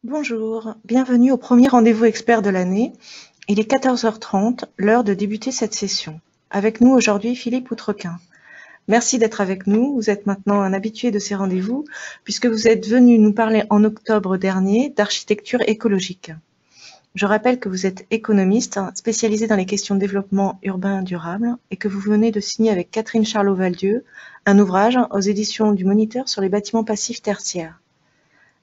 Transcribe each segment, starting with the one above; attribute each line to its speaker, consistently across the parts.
Speaker 1: Bonjour, bienvenue au premier rendez-vous expert de l'année. Il est 14h30, l'heure de débuter cette session. Avec nous aujourd'hui, Philippe Outrequin. Merci d'être avec nous. Vous êtes maintenant un habitué de ces rendez-vous puisque vous êtes venu nous parler en octobre dernier d'architecture écologique. Je rappelle que vous êtes économiste spécialisé dans les questions de développement urbain durable et que vous venez de signer avec Catherine Charlot-Valdieu un ouvrage aux éditions du Moniteur sur les bâtiments passifs tertiaires.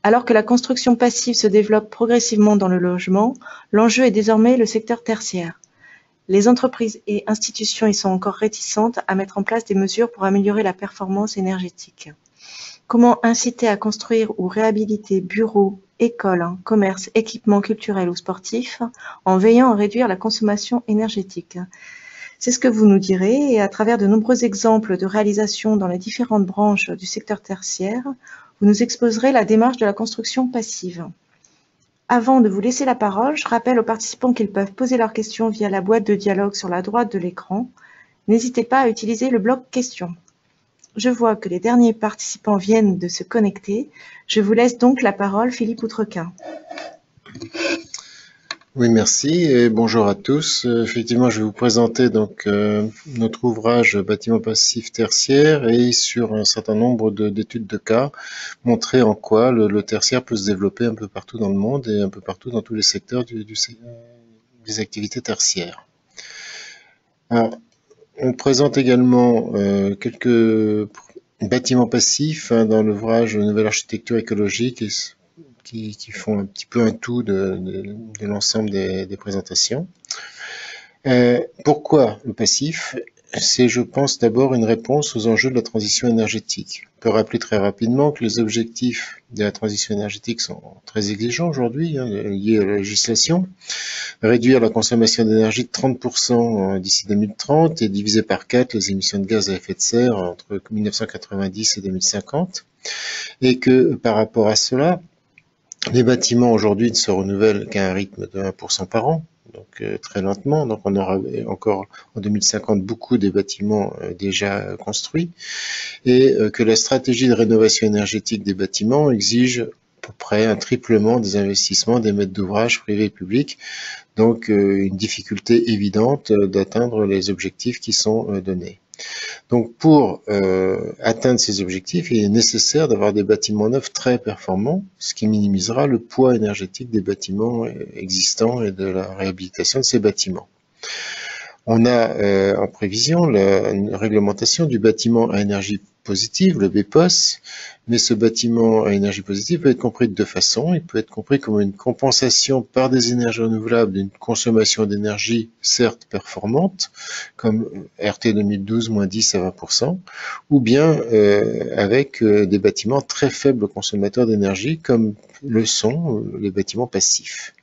Speaker 1: Alors que la construction passive se développe progressivement dans le logement, l'enjeu est désormais le secteur tertiaire. Les entreprises et institutions y sont encore réticentes à mettre en place des mesures pour améliorer la performance énergétique. Comment inciter à construire ou réhabiliter bureaux, écoles, commerces, équipements culturels ou sportifs en veillant à réduire la consommation énergétique? C'est ce que vous nous direz et à travers de nombreux exemples de réalisations dans les différentes branches du secteur tertiaire, vous nous exposerez la démarche de la construction passive. Avant de vous laisser la parole, je rappelle aux participants qu'ils peuvent poser leurs questions via la boîte de dialogue sur la droite de l'écran. N'hésitez pas à utiliser le bloc questions. Je vois que les derniers participants viennent de se connecter. Je vous laisse donc la parole, Philippe Outrequin.
Speaker 2: Oui, merci et bonjour à tous. Effectivement, je vais vous présenter donc notre ouvrage Bâtiments passifs tertiaires et sur un certain nombre d'études de cas, montrer en quoi le tertiaire peut se développer un peu partout dans le monde et un peu partout dans tous les secteurs des activités tertiaires. Alors, on présente également quelques bâtiments passifs dans l'ouvrage Nouvelle architecture écologique qui font un petit peu un tout de l'ensemble des présentations. Pourquoi le passif? C'est, je pense, d'abord une réponse aux enjeux de la transition énergétique. On peut rappeler très rapidement que les objectifs de la transition énergétique sont très exigeants aujourd'hui, liés à la législation. Réduire la consommation d'énergie de 30% d'ici 2030 et diviser par 4 les émissions de gaz à effet de serre entre 1990 et 2050. Et que par rapport à cela, les bâtiments aujourd'hui ne se renouvellent qu'à un rythme de 1% par an, donc très lentement. Donc on aura encore en 2050 beaucoup des bâtiments déjà construits et que la stratégie de rénovation énergétique des bâtiments exige à peu près un triplement des investissements des maîtres d'ouvrage privés et publics. Donc une difficulté évidente d'atteindre les objectifs qui sont donnés. Donc pour atteindre ces objectifs, il est nécessaire d'avoir des bâtiments neufs très performants, ce qui minimisera le poids énergétique des bâtiments existants et de la réhabilitation de ces bâtiments. On a en prévision la réglementation du bâtiment à énergie positive, le BPOS, mais ce bâtiment à énergie positive peut être compris de deux façons. Il peut être compris comme une compensation par des énergies renouvelables d'une consommation d'énergie certes performante, comme RT 2012, moins 10 à 20%, ou bien avec des bâtiments très faibles consommateurs d'énergie, comme le sont les bâtiments passifs.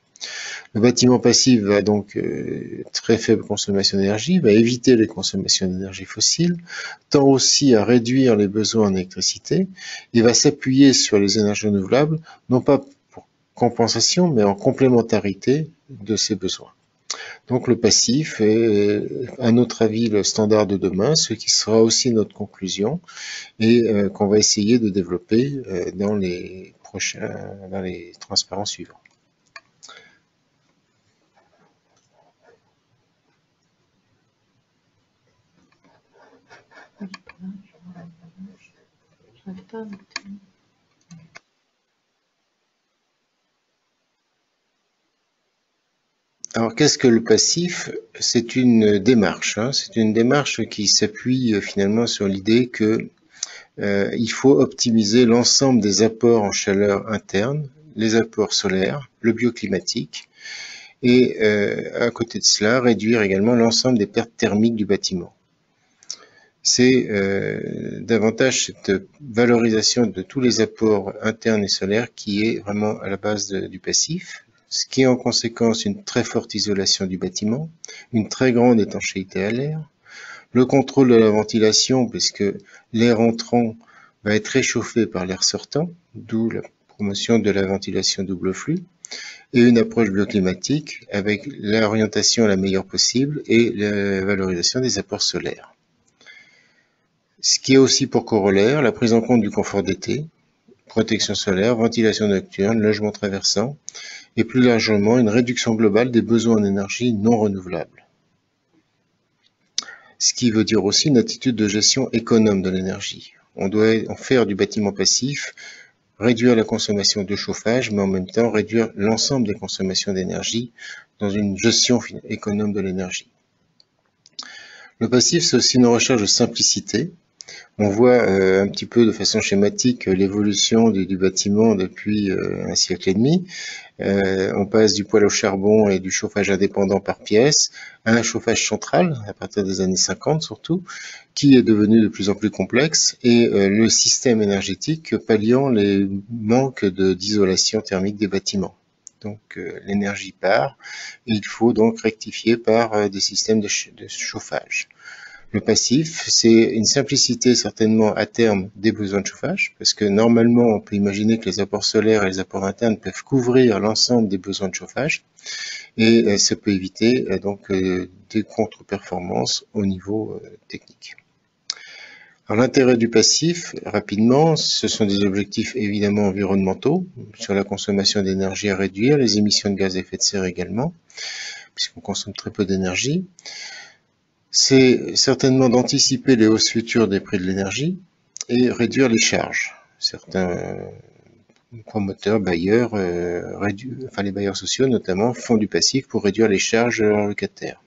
Speaker 2: Le bâtiment passif va donc très faible consommation d'énergie, va éviter les consommations d'énergie fossile, tend aussi à réduire les besoins en électricité et va s'appuyer sur les énergies renouvelables, non pas pour compensation, mais en complémentarité de ces besoins. Donc le passif est, à notre avis, le standard de demain, ce qui sera aussi notre conclusion et qu'on va essayer de développer dans les transparents suivants. Alors, qu'est-ce que le passif? C'est une démarche. C'est une démarche qui s'appuie finalement sur l'idée que il faut optimiser l'ensemble des apports en chaleur interne, les apports solaires, le bioclimatique, et à côté de cela, réduire également l'ensemble des pertes thermiques du bâtiment. C'est davantage cette valorisation de tous les apports internes et solaires qui est vraiment à la base du passif, ce qui est en conséquence une très forte isolation du bâtiment, une très grande étanchéité à l'air, le contrôle de la ventilation, puisque l'air entrant va être réchauffé par l'air sortant, d'où la promotion de la ventilation double flux, et une approche bioclimatique avec l'orientation la meilleure possible et la valorisation des apports solaires. Ce qui est aussi pour corollaire la prise en compte du confort d'été, protection solaire, ventilation nocturne, logement traversant, et plus largement une réduction globale des besoins en énergie non renouvelable. Ce qui veut dire aussi une attitude de gestion économe de l'énergie. On doit en faire du bâtiment passif, réduire la consommation de chauffage, mais en même temps réduire l'ensemble des consommations d'énergie dans une gestion économe de l'énergie. Le passif, c'est aussi une recherche de simplicité. On voit un petit peu de façon schématique l'évolution du bâtiment depuis un siècle et demi. On passe du poêle au charbon et du chauffage indépendant par pièce à un chauffage central, à partir des années 50 surtout, qui est devenu de plus en plus complexe, et le système énergétique palliant les manques d'isolation thermique des bâtiments. Donc l'énergie part, et il faut donc rectifier par des systèmes de chauffage. Le passif, c'est une simplicité certainement à terme des besoins de chauffage, parce que normalement on peut imaginer que les apports solaires et les apports internes peuvent couvrir l'ensemble des besoins de chauffage, et ça peut éviter donc des contre-performances au niveau technique. Alors l'intérêt du passif, rapidement, ce sont des objectifs évidemment environnementaux, sur la consommation d'énergie à réduire, les émissions de gaz à effet de serre également, puisqu'on consomme très peu d'énergie. C'est certainement d'anticiper les hausses futures des prix de l'énergie et réduire les charges. Certains promoteurs, bailleurs, les bailleurs sociaux notamment, font du passif pour réduire les charges de leurs locataires.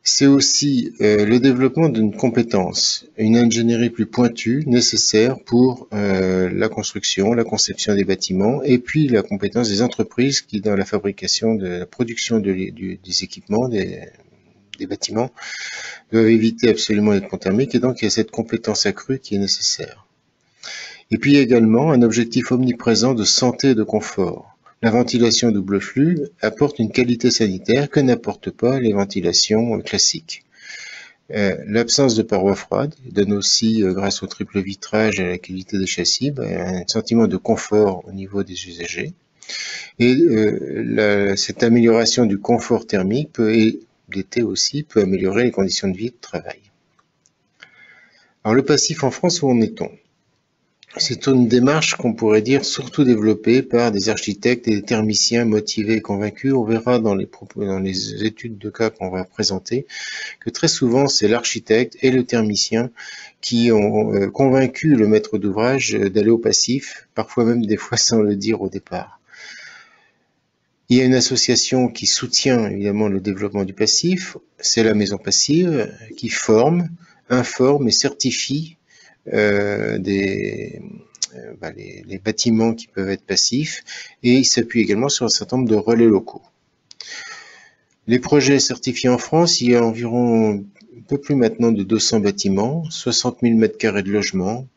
Speaker 2: C'est aussi le développement d'une compétence, une ingénierie plus pointue nécessaire pour la construction, la conception des bâtiments, et puis la compétence des entreprises qui, dans la fabrication, de la production des équipements, des bâtiments, doivent éviter absolument les ponts thermiques, et donc il y a cette compétence accrue qui est nécessaire. Et puis également un objectif omniprésent de santé et de confort. La ventilation double flux apporte une qualité sanitaire que n'apportent pas les ventilations classiques. L'absence de parois froides donne aussi, grâce au triple vitrage et à la qualité des châssis, un sentiment de confort au niveau des usagers. Et cette amélioration du confort thermique d'été aussi, peut améliorer les conditions de vie et de travail. Alors le passif en France, où en est-on? C'est une démarche qu'on pourrait dire surtout développée par des architectes et des thermiciens motivés et convaincus. On verra dans les études de cas qu'on va présenter que très souvent c'est l'architecte et le thermicien qui ont convaincu le maître d'ouvrage d'aller au passif, parfois même des fois sans le dire au départ. Il y a une association qui soutient évidemment le développement du passif, c'est la Maison Passive, qui forme, informe et certifie les bâtiments qui peuvent être passifs, et il s'appuie également sur un certain nombre de relais locaux. Les projets certifiés en France, il y a environ un peu plus maintenant de 200 bâtiments, 60 000 m² de logements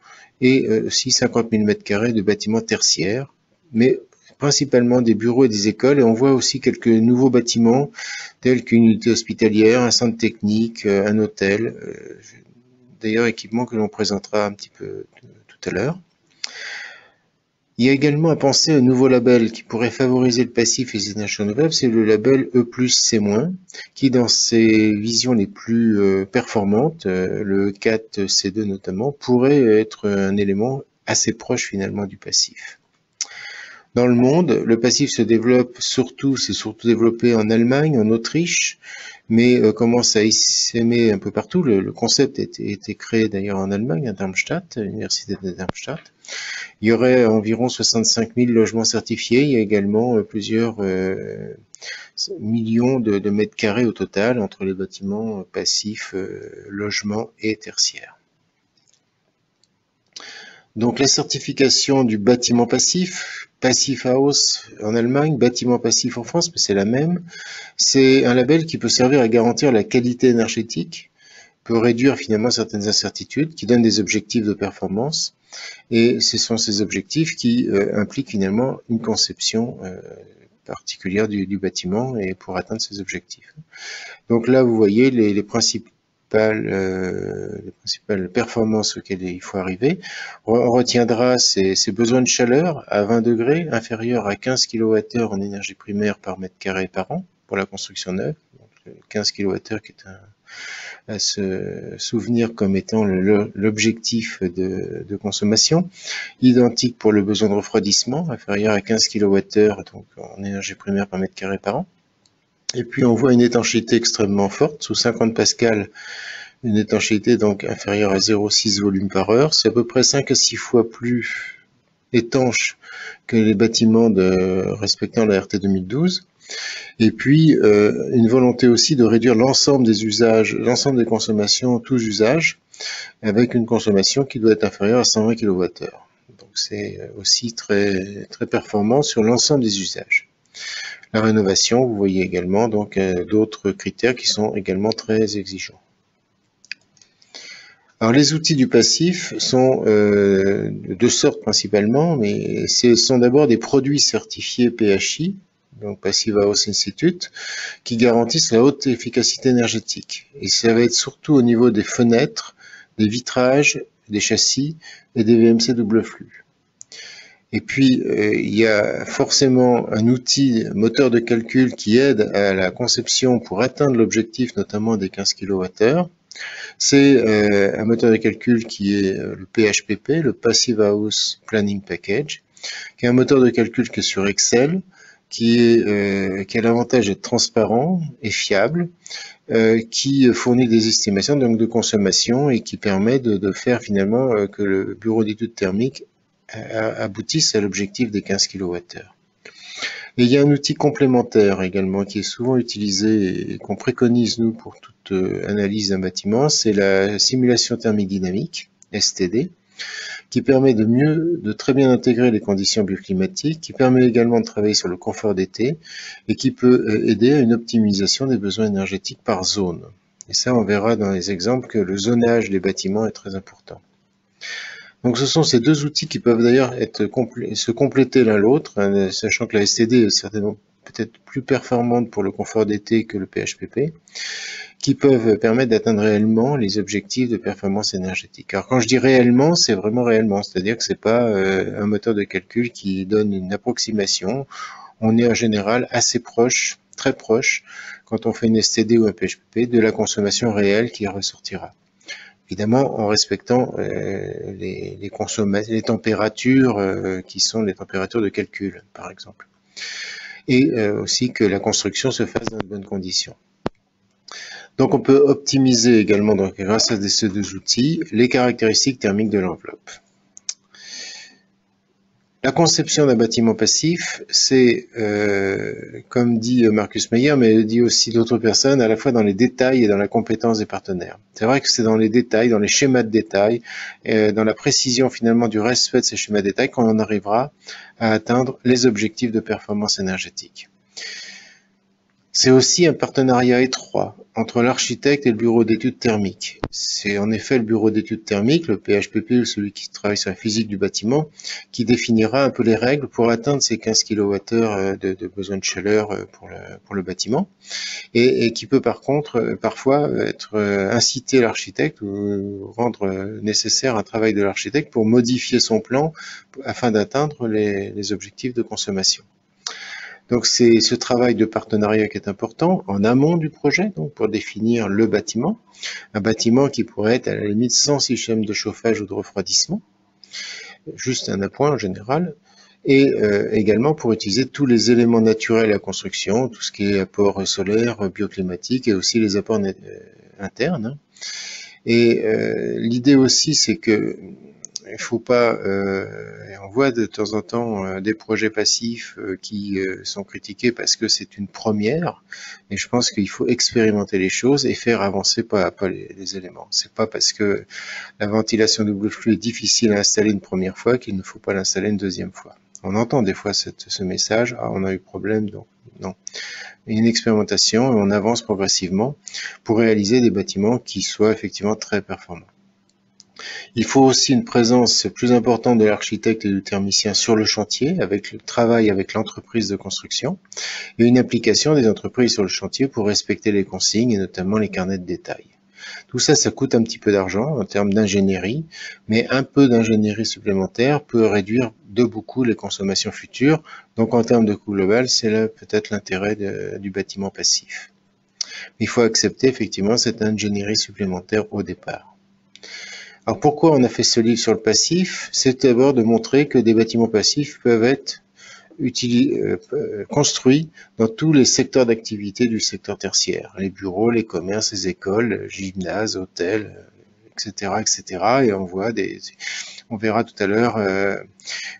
Speaker 2: et aussi 50 000 m² de bâtiments tertiaires, mais principalement des bureaux et des écoles, et on voit aussi quelques nouveaux bâtiments tels qu'une unité hospitalière, un centre technique, un hôtel, d'ailleurs équipement que l'on présentera un petit peu tout à l'heure. Il y a également à penser à un nouveau label qui pourrait favoriser le passif et les énergies renouvelables, c'est le label E+C-, qui dans ses visions les plus performantes, le 4C2 notamment, pourrait être un élément assez proche finalement du passif. Dans le monde, le passif se développe s'est surtout développé en Allemagne, en Autriche, mais commence à s'aimer un peu partout. Le concept a été créé d'ailleurs en Allemagne, à Darmstadt, à l'université de Darmstadt. Il y aurait environ 65 000 logements certifiés. Il y a également plusieurs millions de mètres carrés au total entre les bâtiments passifs, logements et tertiaires. Donc la certification du bâtiment passif, Passive House en Allemagne, bâtiment passif en France, mais c'est la même. C'est un label qui peut servir à garantir la qualité énergétique, peut réduire finalement certaines incertitudes, qui donne des objectifs de performance. Et ce sont ces objectifs qui impliquent finalement une conception particulière du bâtiment et pour atteindre ces objectifs. Donc là, vous voyez les principales performances auxquelles il faut arriver. On retiendra ces besoins de chaleur à 20 degrés, inférieurs à 15 kWh en énergie primaire par mètre carré par an pour la construction neuve. Donc 15 kWh qui est à se souvenir comme étant l'objectif de consommation. Identique pour le besoin de refroidissement, inférieur à 15 kWh, donc en énergie primaire par mètre carré par an. Et puis on voit une étanchéité extrêmement forte, sous 50 pascal, une étanchéité donc inférieure à 0,6 volume par heure. C'est à peu près 5 à 6 fois plus étanche que les bâtiments respectant la RT 2012. Et puis une volonté aussi de réduire l'ensemble des usages, l'ensemble des consommations, tous usages, avec une consommation qui doit être inférieure à 120 kWh. Donc c'est aussi très, très performant sur l'ensemble des usages. La rénovation, vous voyez également donc d'autres critères qui sont également très exigeants. Alors les outils du passif sont de deux sortes principalement, mais ce sont d'abord des produits certifiés PHI, donc Passive House Institute, qui garantissent la haute efficacité énergétique. Et ça va être surtout au niveau des fenêtres, des vitrages, des châssis et des VMC double flux. Et puis, il y a forcément un outil moteur de calcul qui aide à la conception pour atteindre l'objectif, notamment des 15 kWh. C'est un moteur de calcul qui est le PHPP, le Passive House Planning Package, qui est un moteur de calcul qui est sur Excel, qui a l'avantage d'être transparent et fiable, qui fournit des estimations donc de consommation et qui permet de faire finalement que le bureau d'études thermiques aboutissent à l'objectif des 15 kWh. Et il y a un outil complémentaire également qui est souvent utilisé et qu'on préconise nous pour toute analyse d'un bâtiment, c'est la simulation thermique dynamique, STD, qui permet de très bien intégrer les conditions bioclimatiques, qui permet également de travailler sur le confort d'été et qui peut aider à une optimisation des besoins énergétiques par zone. Et ça, on verra dans les exemples que le zonage des bâtiments est très important. Donc ce sont ces deux outils qui peuvent d'ailleurs se compléter l'un l'autre, hein, sachant que la STD est certainement peut-être plus performante pour le confort d'été que le PHPP, qui peuvent permettre d'atteindre réellement les objectifs de performance énergétique. Alors quand je dis réellement, c'est vraiment réellement, c'est-à-dire que c'est pas un moteur de calcul qui donne une approximation. On est en général assez proche, très proche, quand on fait une STD ou un PHPP, de la consommation réelle qui ressortira. Évidemment en respectant les températures qui sont les températures de calcul, par exemple. Et aussi que la construction se fasse dans de bonnes conditions. Donc on peut optimiser également, donc, grâce à ces deux outils, les caractéristiques thermiques de l'enveloppe. La conception d'un bâtiment passif, c'est, comme dit Marcus Meyer, mais dit aussi d'autres personnes, à la fois dans les détails et dans la compétence des partenaires. C'est vrai que c'est dans les détails, dans les schémas de détails, dans la précision finalement du respect de ces schémas de détails qu'on en arrivera à atteindre les objectifs de performance énergétique. C'est aussi un partenariat étroit entre l'architecte et le bureau d'études thermiques. C'est en effet le bureau d'études thermiques, le PHPP, celui qui travaille sur la physique du bâtiment, qui définira un peu les règles pour atteindre ces 15 kWh de besoin de chaleur pour le bâtiment, et qui peut par contre parfois inciter l'architecte ou rendre nécessaire un travail de l'architecte pour modifier son plan afin d'atteindre les objectifs de consommation. Donc c'est ce travail de partenariat qui est important en amont du projet, donc pour définir le bâtiment, un bâtiment qui pourrait être à la limite sans système de chauffage ou de refroidissement, juste un appoint en général, et également pour utiliser tous les éléments naturels à la construction, tout ce qui est apport solaire, bioclimatique et aussi les apports internes. Et l'idée aussi, c'est que il faut pas, on voit de temps en temps des projets passifs qui sont critiqués parce que c'est une première, et je pense qu'il faut expérimenter les choses et faire avancer pas à pas les éléments. C'est pas parce que la ventilation double flux est difficile à installer une première fois qu'il ne faut pas l'installer une deuxième fois. On entend des fois ce message, ah on a eu problème, donc non. Une expérimentation et on avance progressivement pour réaliser des bâtiments qui soient effectivement très performants. Il faut aussi une présence plus importante de l'architecte et du thermicien sur le chantier, avec le travail avec l'entreprise de construction, et une implication des entreprises sur le chantier pour respecter les consignes et notamment les carnets de détail. Tout ça, ça coûte un petit peu d'argent en termes d'ingénierie, mais un peu d'ingénierie supplémentaire peut réduire de beaucoup les consommations futures. Donc en termes de coût global, c'est là peut-être l'intérêt du bâtiment passif. Il faut accepter effectivement cette ingénierie supplémentaire au départ. Alors pourquoi on a fait ce livre sur le passif? C'est d'abord de montrer que des bâtiments passifs peuvent être construits dans tous les secteurs d'activité du secteur tertiaire, les bureaux, les commerces, les écoles, gymnases, hôtels, etc., etc. Et on verra tout à l'heure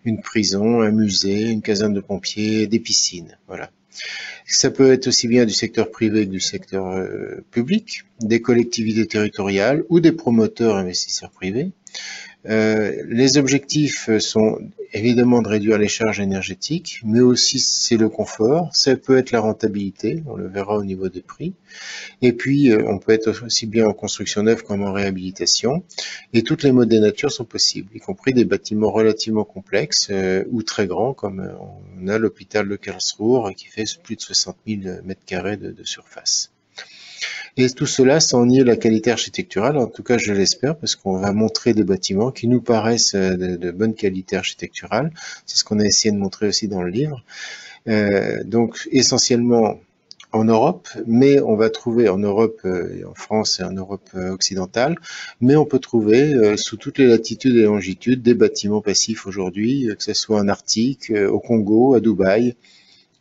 Speaker 2: une prison, un musée, une caserne de pompiers, des piscines. Voilà. Ça peut être aussi bien du secteur privé que du secteur public, des collectivités territoriales ou des promoteurs investisseurs privés. Les objectifs sont évidemment de réduire les charges énergétiques, mais aussi c'est le confort, ça peut être la rentabilité, on le verra au niveau des prix, et puis on peut être aussi bien en construction neuve qu'en réhabilitation, et toutes les modes des natures sont possibles, y compris des bâtiments relativement complexes ou très grands, comme on a l'hôpital de Karlsruhe qui fait plus de 60 000 mètres carrés de surface. Et tout cela sans nier la qualité architecturale, en tout cas je l'espère, parce qu'on va montrer des bâtiments qui nous paraissent de bonne qualité architecturale. C'est ce qu'on a essayé de montrer aussi dans le livre. Donc essentiellement en Europe, mais on va trouver en Europe, en France et en Europe occidentale, mais on peut trouver sous toutes les latitudes et longitudes des bâtiments passifs aujourd'hui, que ce soit en Arctique, au Congo, à Dubaï.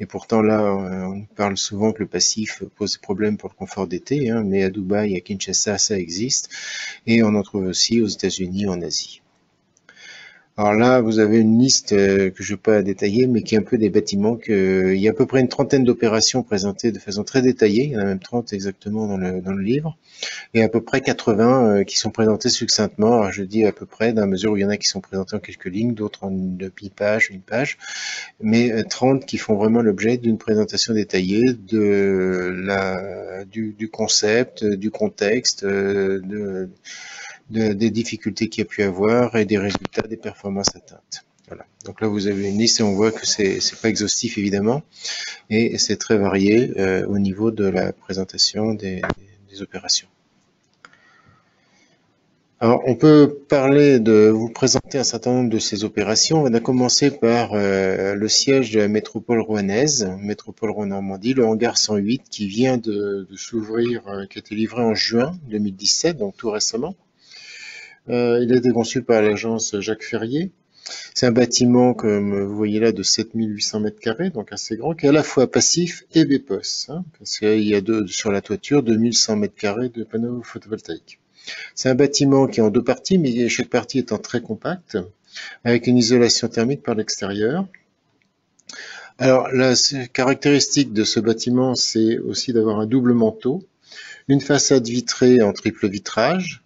Speaker 2: Et pourtant là, on parle souvent que le passif pose des problèmes pour le confort d'été, hein, mais à Dubaï, à Kinshasa, ça existe. Et on en trouve aussi aux États-Unis, en Asie. Alors là, vous avez une liste que je ne vais pas détailler, mais qui est un peu des bâtiments il y a à peu près une trentaine d'opérations présentées de façon très détaillée. Il y en a même 30 exactement dans le livre. Et à peu près 80 qui sont présentés succinctement. Alors je dis à peu près, dans la mesure où il y en a qui sont présentés en quelques lignes, d'autres en une demi-page, une page, mais 30 qui font vraiment l'objet d'une présentation détaillée du concept, du contexte, des difficultés qu'il y a pu avoir et des résultats, des performances atteintes. Voilà. Donc là, vous avez une liste et on voit que c'est pas exhaustif évidemment, et c'est très varié au niveau de la présentation des opérations. Alors, on peut vous présenter un certain nombre de ces opérations. On a commencé par le siège de la métropole rouennaise, métropole Rouen-Normandie, le hangar 108 qui vient de s'ouvrir, qui a été livré en juin 2017, donc tout récemment. Il a été conçu par l'agence Jacques Ferrier. C'est un bâtiment, comme vous voyez là, de 7800 mètres carrés, donc assez grand, qui est à la fois passif et BEPOS, hein, parce qu'il y a sur la toiture 2100 mètres carrés de panneaux photovoltaïques. C'est un bâtiment qui est en deux parties, mais chaque partie étant très compacte, avec une isolation thermique par l'extérieur. Alors, la caractéristique de ce bâtiment, c'est aussi d'avoir un double manteau, une façade vitrée en triple vitrage,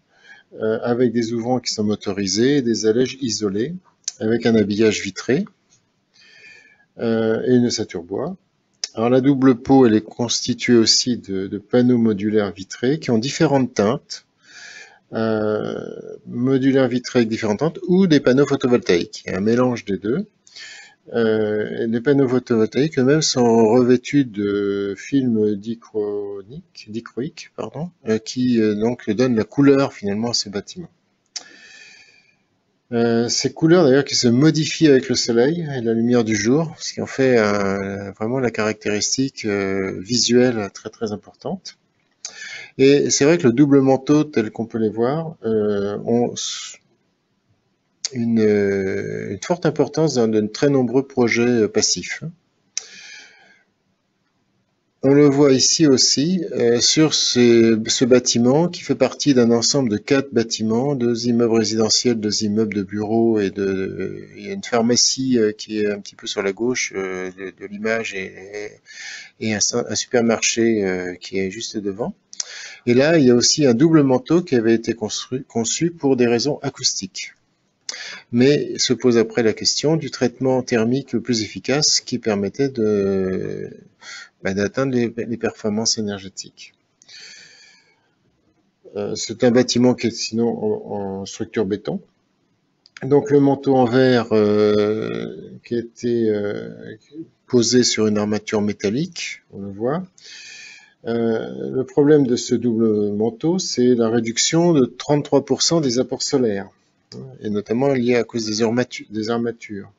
Speaker 2: avec des ouvrants qui sont motorisés et des allèges isolées, avec un habillage vitré et une ossature bois. Alors la double peau, elle est constituée aussi de panneaux modulaires vitrés qui ont différentes teintes, modulaires vitrés avec différentes teintes, ou des panneaux photovoltaïques. Il y a un mélange des deux. Les panneaux photovoltaïques eux-mêmes sont revêtus de films dichroïques, qui donc donnent la couleur finalement à ces bâtiments. Ces couleurs d'ailleurs qui se modifient avec le soleil et la lumière du jour, ce qui en fait vraiment la caractéristique visuelle très très importante. Et c'est vrai que le double manteau tel qu'on peut les voir ont une forte importance dans de très nombreux projets passifs. On le voit ici aussi sur ce bâtiment qui fait partie d'un ensemble de 4 bâtiments, 2 immeubles résidentiels, 2 immeubles de bureaux et il y a une pharmacie qui est un petit peu sur la gauche de l'image et un supermarché qui est juste devant. Et là, il y a aussi un double manteau qui avait été conçu pour des raisons acoustiques. Mais se pose après la question du traitement thermique le plus efficace qui permettait d'atteindre les performances énergétiques. C'est un bâtiment qui est sinon en structure béton. Donc le manteau en verre qui a été posé sur une armature métallique, on le voit. Le problème de ce double manteau, c'est la réduction de 33% des apports solaires, et notamment lié à cause des armatures,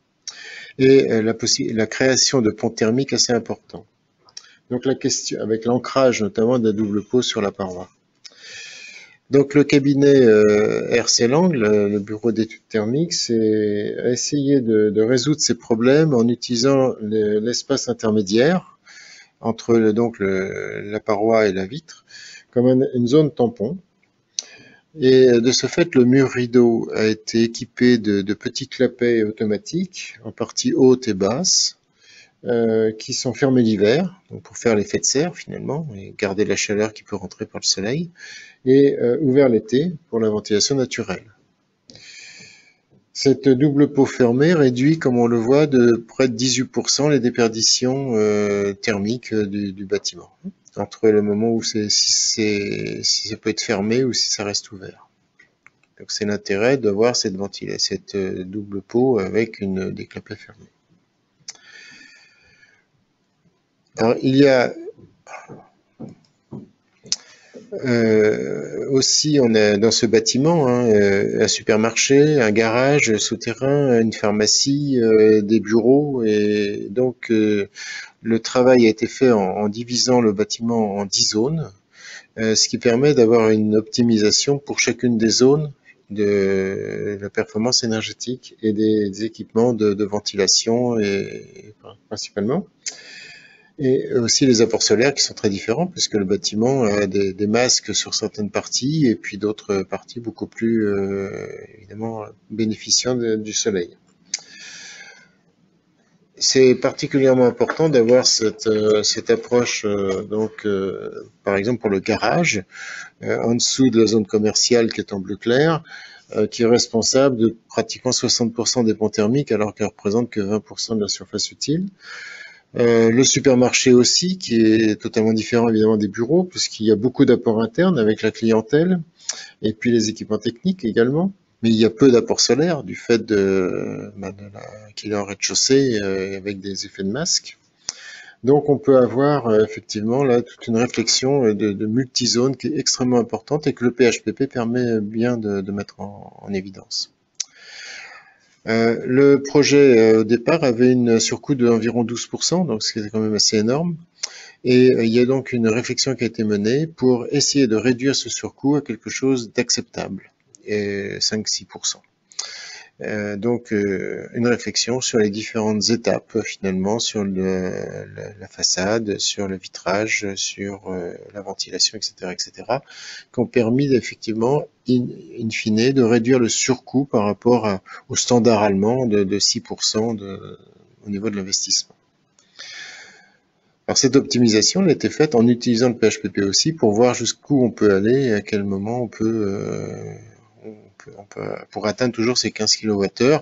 Speaker 2: et la création de ponts thermiques assez importants. Donc la question, avec l'ancrage notamment d'un double pot sur la paroi. Donc le cabinet RC Lang, le bureau d'études thermiques, a essayé de résoudre ces problèmes en utilisant l'espace intermédiaire entre la paroi et la vitre comme une zone tampon. Et de ce fait, le mur rideau a été équipé de petits clapets automatiques, en partie haute et basse, qui sont fermés l'hiver, donc pour faire l'effet de serre finalement, et garder la chaleur qui peut rentrer par le soleil, et ouverts l'été pour la ventilation naturelle. Cette double peau fermée réduit, comme on le voit, de près de 18% les déperditions thermiques du bâtiment, entre le moment où si ça peut être fermé ou si ça reste ouvert. Donc c'est l'intérêt d'avoir cette double peau avec des clapets fermés. Alors il y a aussi, on a dans ce bâtiment un supermarché, un garage souterrain, une pharmacie, des bureaux, et donc le travail a été fait en divisant le bâtiment en 10 zones, ce qui permet d'avoir une optimisation pour chacune des zones de la performance énergétique et des équipements de ventilation principalement. Et aussi les apports solaires qui sont très différents, puisque le bâtiment a des masques sur certaines parties et puis d'autres parties beaucoup plus évidemment bénéficiant du soleil. C'est particulièrement important d'avoir cette approche, par exemple pour le garage, en dessous de la zone commerciale qui est en bleu clair, qui est responsable de pratiquement 60% des ponts thermiques alors qu'elle représente que 20% de la surface utile. Le supermarché aussi, qui est totalement différent évidemment des bureaux, puisqu'il y a beaucoup d'apports internes avec la clientèle, et puis les équipements techniques également. Mais il y a peu d'apports solaires du fait qu'il est en rez-de-chaussée avec des effets de masque. Donc on peut avoir effectivement là toute une réflexion de multi-zones qui est extrêmement importante et que le PHPP permet bien de mettre en évidence. Le projet au départ avait une surcoût d'environ 12%, donc ce qui est quand même assez énorme. Et il y a donc une réflexion qui a été menée pour essayer de réduire ce surcoût à quelque chose d'acceptable, 5-6%. Donc une réflexion sur les différentes étapes finalement, sur la façade, sur le vitrage, sur la ventilation, etc., qui ont permis effectivement, in fine, de réduire le surcoût par rapport au standard allemand de 6% au niveau de l'investissement. Alors cette optimisation elle a été faite en utilisant le PHPP aussi pour voir jusqu'où on peut aller et à quel moment on peut pour atteindre toujours ces 15 kWh.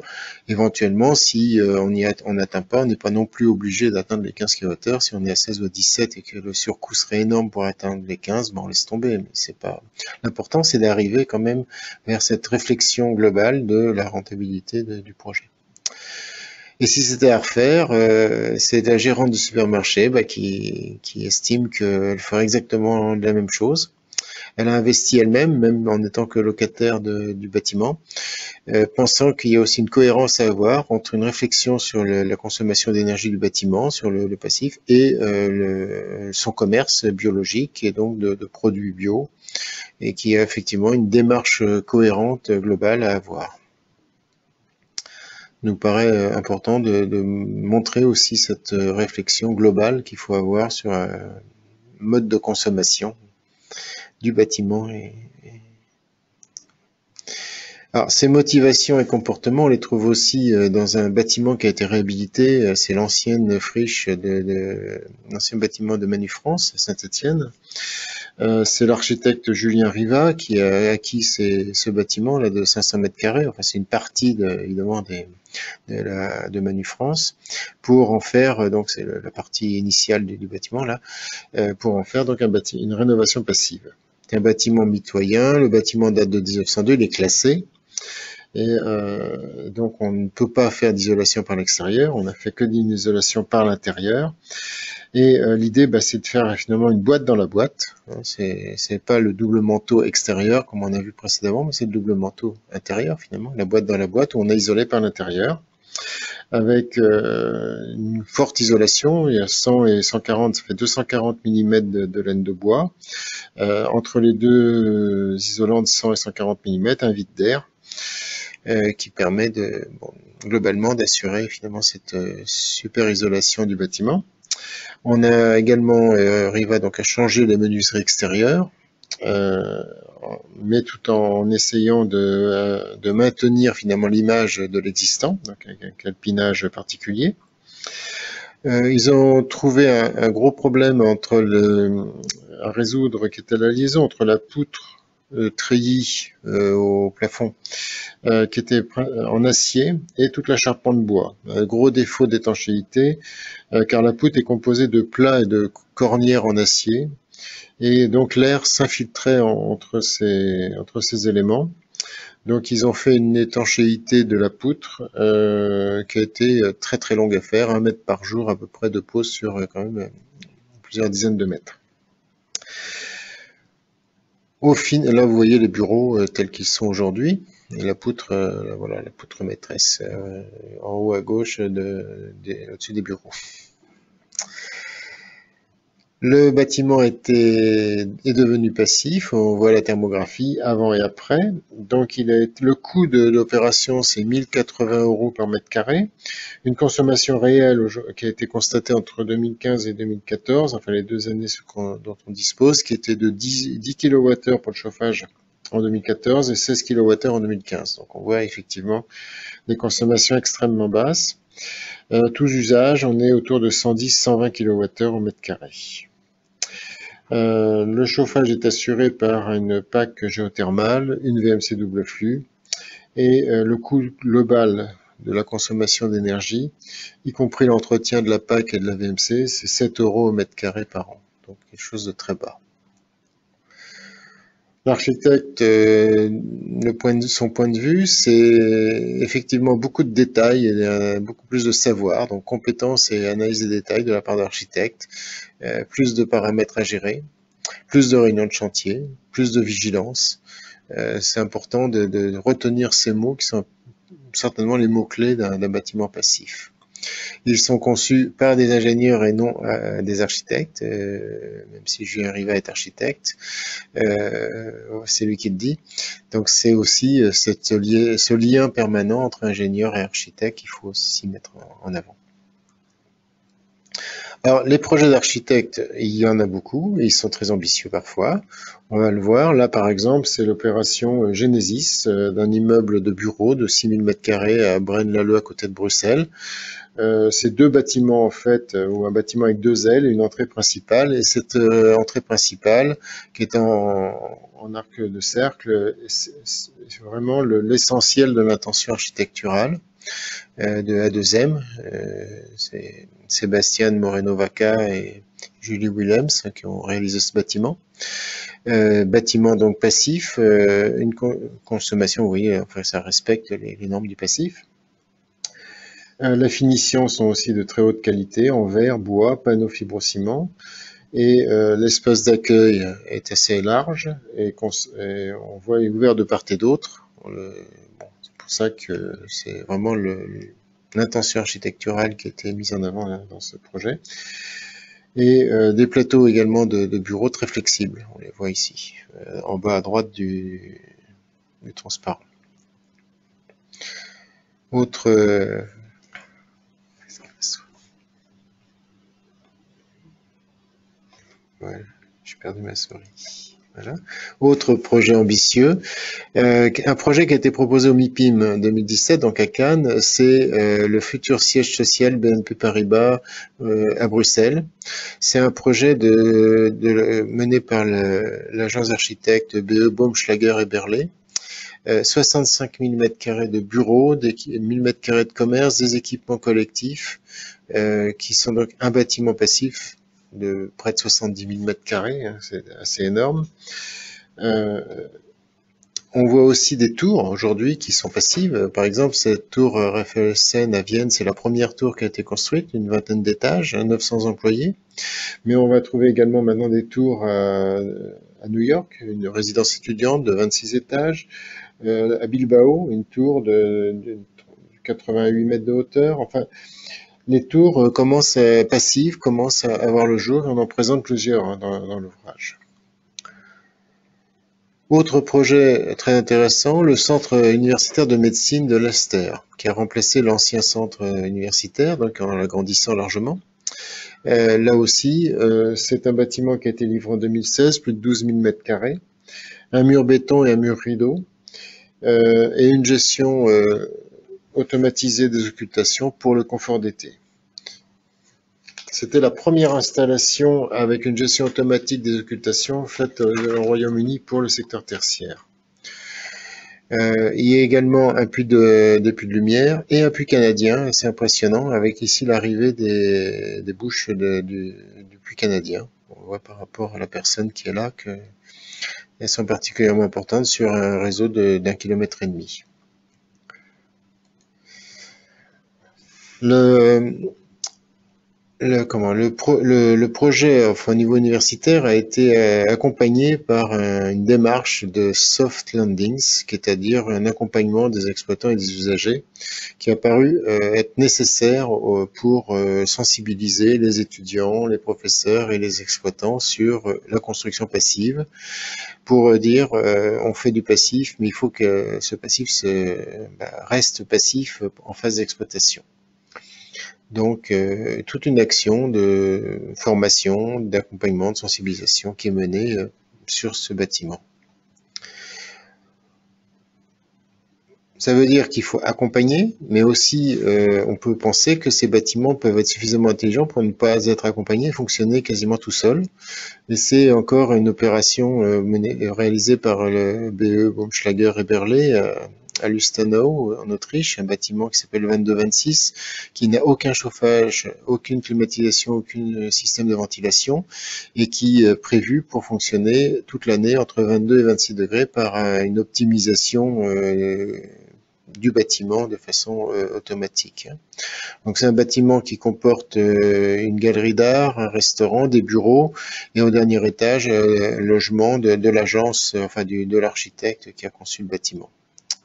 Speaker 2: Éventuellement, si on n'atteint pas, on n'est pas non plus obligé d'atteindre les 15 kWh. Si on est à 16 ou à 17 et que le surcoût serait énorme pour atteindre les 15, on laisse tomber. Mais c'est pas. L'important, c'est d'arriver quand même vers cette réflexion globale de la rentabilité du projet. Et si c'était à refaire, c'est la gérante du supermarché qui estime qu'elle ferait exactement la même chose. Elle a investi elle-même, même en étant que locataire du bâtiment, pensant qu'il y a aussi une cohérence à avoir entre une réflexion sur la consommation d'énergie du bâtiment, sur le passif, et son commerce biologique, et donc de produits bio, et qui a effectivement une démarche cohérente, globale à avoir. Il nous paraît important de montrer aussi cette réflexion globale qu'il faut avoir sur un mode de consommation du bâtiment. Alors, ces motivations et comportements, on les trouve aussi dans un bâtiment qui a été réhabilité, c'est l'ancienne friche l'ancien bâtiment de Manufrance à Saint-Étienne. C'est l'architecte Julien Riva qui a acquis ce bâtiment là de 500 mètres carrés, enfin c'est une partie évidemment de Manufrance, pour en faire, donc c'est la partie initiale du bâtiment là, pour en faire donc une rénovation passive. C'est un bâtiment mitoyen, le bâtiment date de 1902, il est classé, et donc on ne peut pas faire d'isolation par l'extérieur, on n'a fait que d'une isolation par l'intérieur. Et l'idée, c'est de faire finalement une boîte dans la boîte. C'est pas le double manteau extérieur comme on a vu précédemment, mais c'est le double manteau intérieur finalement, la boîte dans la boîte où on a isolé par l'intérieur. avec une forte isolation. Il y a 100 et 140, ça fait 240 mm de laine de bois. Entre les deux isolants de 100 et 140 mm, un vide d'air qui permet globalement d'assurer finalement cette super isolation du bâtiment. On a également Riva donc à changer les menuiseries extérieures, mais tout en essayant de maintenir finalement l'image de l'existant, donc avec un calpinage particulier. Ils ont trouvé un gros problème à résoudre, qui était la liaison entre la poutre treillis au plafond, qui était en acier, et toute la charpente bois. Un gros défaut d'étanchéité, car la poutre est composée de plats et de cornières en acier, et donc l'air s'infiltrait entre ces éléments. Donc ils ont fait une étanchéité de la poutre qui a été très très longue à faire, 1 mètre par jour à peu près de pose sur quand même plusieurs dizaines de mètres. Là vous voyez les bureaux tels qu'ils sont aujourd'hui, et la poutre, voilà la poutre maîtresse en haut à gauche au-dessus des bureaux. Le bâtiment est devenu passif, on voit la thermographie avant et après. Donc le coût de l'opération c'est 1080 € par mètre carré. Une consommation réelle qui a été constatée entre 2015 et 2014, enfin les 2 années dont on dispose, qui était de 10 kWh pour le chauffage en 2014 et 16 kWh en 2015. Donc on voit effectivement des consommations extrêmement basses. Tous usages, on est autour de 110-120 kWh au mètre carré. Le chauffage est assuré par une PAC géothermale, une VMC double flux, et le coût global de la consommation d'énergie, y compris l'entretien de la PAC et de la VMC, c'est 7 € au mètre carré par an, donc quelque chose de très bas. L'architecte, son point de vue, c'est effectivement beaucoup de détails et beaucoup plus de savoir, donc compétences et analyse des détails de la part de l'architecte, plus de paramètres à gérer, plus de réunions de chantier, plus de vigilance. C'est important de retenir ces mots qui sont certainement les mots-clés d'un bâtiment passif. Ils sont conçus par des ingénieurs et non des architectes, même si Julien Riva est architecte, c'est lui qui le dit. Donc c'est aussi ce lien permanent entre ingénieur et architecte qu'il faut aussi mettre en avant. Alors, les projets d'architectes, il y en a beaucoup, et ils sont très ambitieux parfois. On va le voir. Là, par exemple, c'est l'opération Genesis d'un immeuble de bureaux de 6000 m² à Braine-l'Alleud, à côté de Bruxelles. C'est 2 bâtiments, en fait, ou un bâtiment avec 2 ailes et une entrée principale. Et cette entrée principale, qui est en arc de cercle, c'est vraiment l'essentiel de l'intention architecturale de A2M. C'est Sébastien Moreno-Vaca et Julie Willems qui ont réalisé ce bâtiment. Bâtiment donc passif, une consommation, vous voyez, enfin, ça respecte les normes du passif. La finition sont aussi de très haute qualité, en verre, bois, panneaux fibrociment. Et l'espace d'accueil est assez large et on voit il est ouvert de part et d'autre. C'est pour ça que c'est vraiment l'intention architecturale qui a été mise en avant dans ce projet. Et des plateaux également de bureaux très flexibles, on les voit ici, en bas à droite du transparent. Autre voilà, j'ai perdu ma souris. Voilà. Autre projet ambitieux, un projet qui a été proposé au MIPIM 2017, donc à Cannes, c'est le futur siège social BNP Paribas à Bruxelles. C'est un projet mené par l'agence d'architectes BE Baumschlager et Berlet. 65 000 m² de bureaux, 1000 m² de commerce, des équipements collectifs, qui sont donc un bâtiment passif de près de 70 000 m², hein, c'est assez énorme. On voit aussi des tours aujourd'hui qui sont passives. Par exemple, cette tour Raiffeisen à Vienne, c'est la première tour qui a été construite, une 20aine d'étages, 900 employés. Mais on va trouver également maintenant des tours à New York, une résidence étudiante de 26 étages. À Bilbao, une tour 88 mètres de hauteur. Enfin, les tours passives commencent à avoir le jour et on en présente plusieurs dans l'ouvrage. Autre projet très intéressant, le centre universitaire de médecine de Leicester, qui a remplacé l'ancien centre universitaire, donc en l'agrandissant largement. Là aussi, c'est un bâtiment qui a été livré en 2016, plus de 12 000 mètres carrés, un mur béton et un mur rideau, et une gestion automatisée des occultations pour le confort d'été. C'était la première installation avec une gestion automatique des occultations faite au Royaume-Uni pour le secteur tertiaire. Il y a également des puits de lumière et un puits canadien assez impressionnant avec ici l'arrivée des bouches du puits canadien. On voit par rapport à la personne qui est là qu'elles sont particulièrement importantes sur un réseau d'1,5 km. Le projet enfin, au niveau universitaire a été accompagné par une démarche de soft landings, c'est-à-dire un accompagnement des exploitants et des usagers qui a paru être nécessaire pour sensibiliser les étudiants, les professeurs et les exploitants sur la construction passive, pour dire on fait du passif, mais il faut que ce passif reste passif en phase d'exploitation. Donc, toute une action de formation, d'accompagnement, de sensibilisation qui est menée sur ce bâtiment. Ça veut dire qu'il faut accompagner, mais aussi on peut penser que ces bâtiments peuvent être suffisamment intelligents pour ne pas être accompagnés et fonctionner quasiment tout seuls. Et c'est encore une opération réalisée par le BE Baumschlager et Berley à Lustenau, en Autriche, un bâtiment qui s'appelle 2226, qui n'a aucun chauffage, aucune climatisation, aucun système de ventilation, et qui est prévu pour fonctionner toute l'année entre 22 et 26 degrés par une optimisation du bâtiment de façon automatique. Donc c'est un bâtiment qui comporte une galerie d'art, un restaurant, des bureaux et au dernier étage, logement de l'agence, enfin de l'architecte qui a conçu le bâtiment,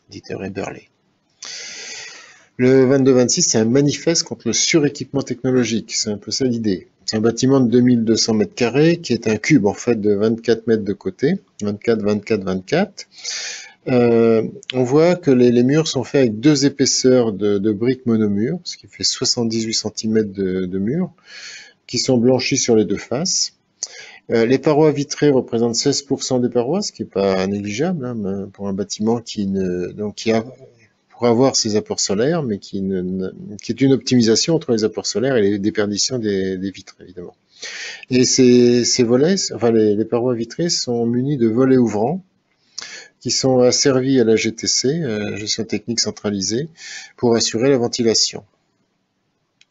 Speaker 2: Dieter Eberle. Le 2226, c'est un manifeste contre le suréquipement technologique, c'est un peu ça l'idée. C'est un bâtiment de 2200 mètres carrés qui est un cube en fait de 24 mètres de côté, 24, 24, 24. On voit que les murs sont faits avec 2 épaisseurs de briques monomures, ce qui fait 78 cm de murs, qui sont blanchis sur les 2 faces. Les parois vitrées représentent 16% des parois, ce qui n'est pas négligeable hein, pour un bâtiment qui a pour avoir ses apports solaires, mais qui est une optimisation entre les apports solaires et les déperditions des vitres, évidemment. Et ces volets, enfin les parois vitrées, sont munies de volets ouvrants, qui sont asservis à la GTC, gestion technique centralisée, pour assurer la ventilation.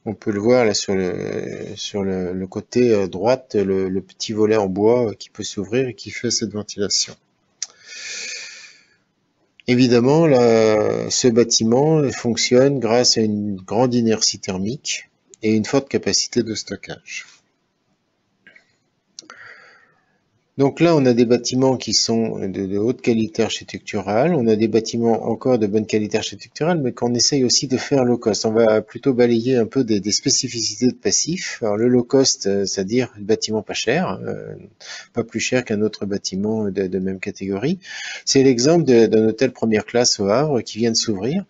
Speaker 2: On peut le voir là sur le côté droite, le petit volet en bois qui peut s'ouvrir et qui fait cette ventilation. Évidemment, ce bâtiment fonctionne grâce à une grande inertie thermique et une forte capacité de stockage. Donc là, on a des bâtiments qui sont de haute qualité architecturale, on a des bâtiments encore de bonne qualité architecturale, mais qu'on essaye aussi de faire low cost. On va plutôt balayer un peu des spécificités de passif. Alors le low cost, c'est-à-dire le bâtiment pas cher, pas plus cher qu'un autre bâtiment de même catégorie. C'est l'exemple d'un hôtel première classe au Havre qui vient de s'ouvrir.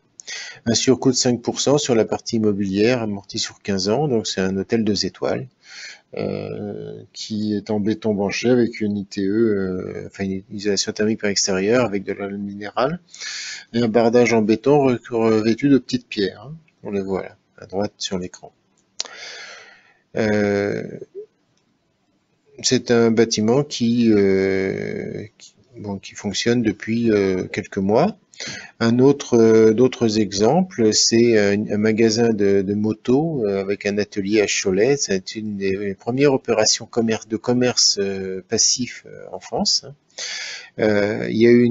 Speaker 2: Un surcoût de 5% sur la partie immobilière, amorti sur 15 ans, donc c'est un hôtel 2 étoiles. Qui est en béton branché avec une ITE, enfin une isolation thermique par extérieur avec de la minérale et un bardage en béton revêtu de petites pierres. Hein. On le voit là, à droite sur l'écran. C'est un bâtiment qui fonctionne depuis quelques mois. D'autres exemples, c'est un magasin de motos avec un atelier à Cholet. C'est une des premières opérations de commerce passif en France. Il y a eu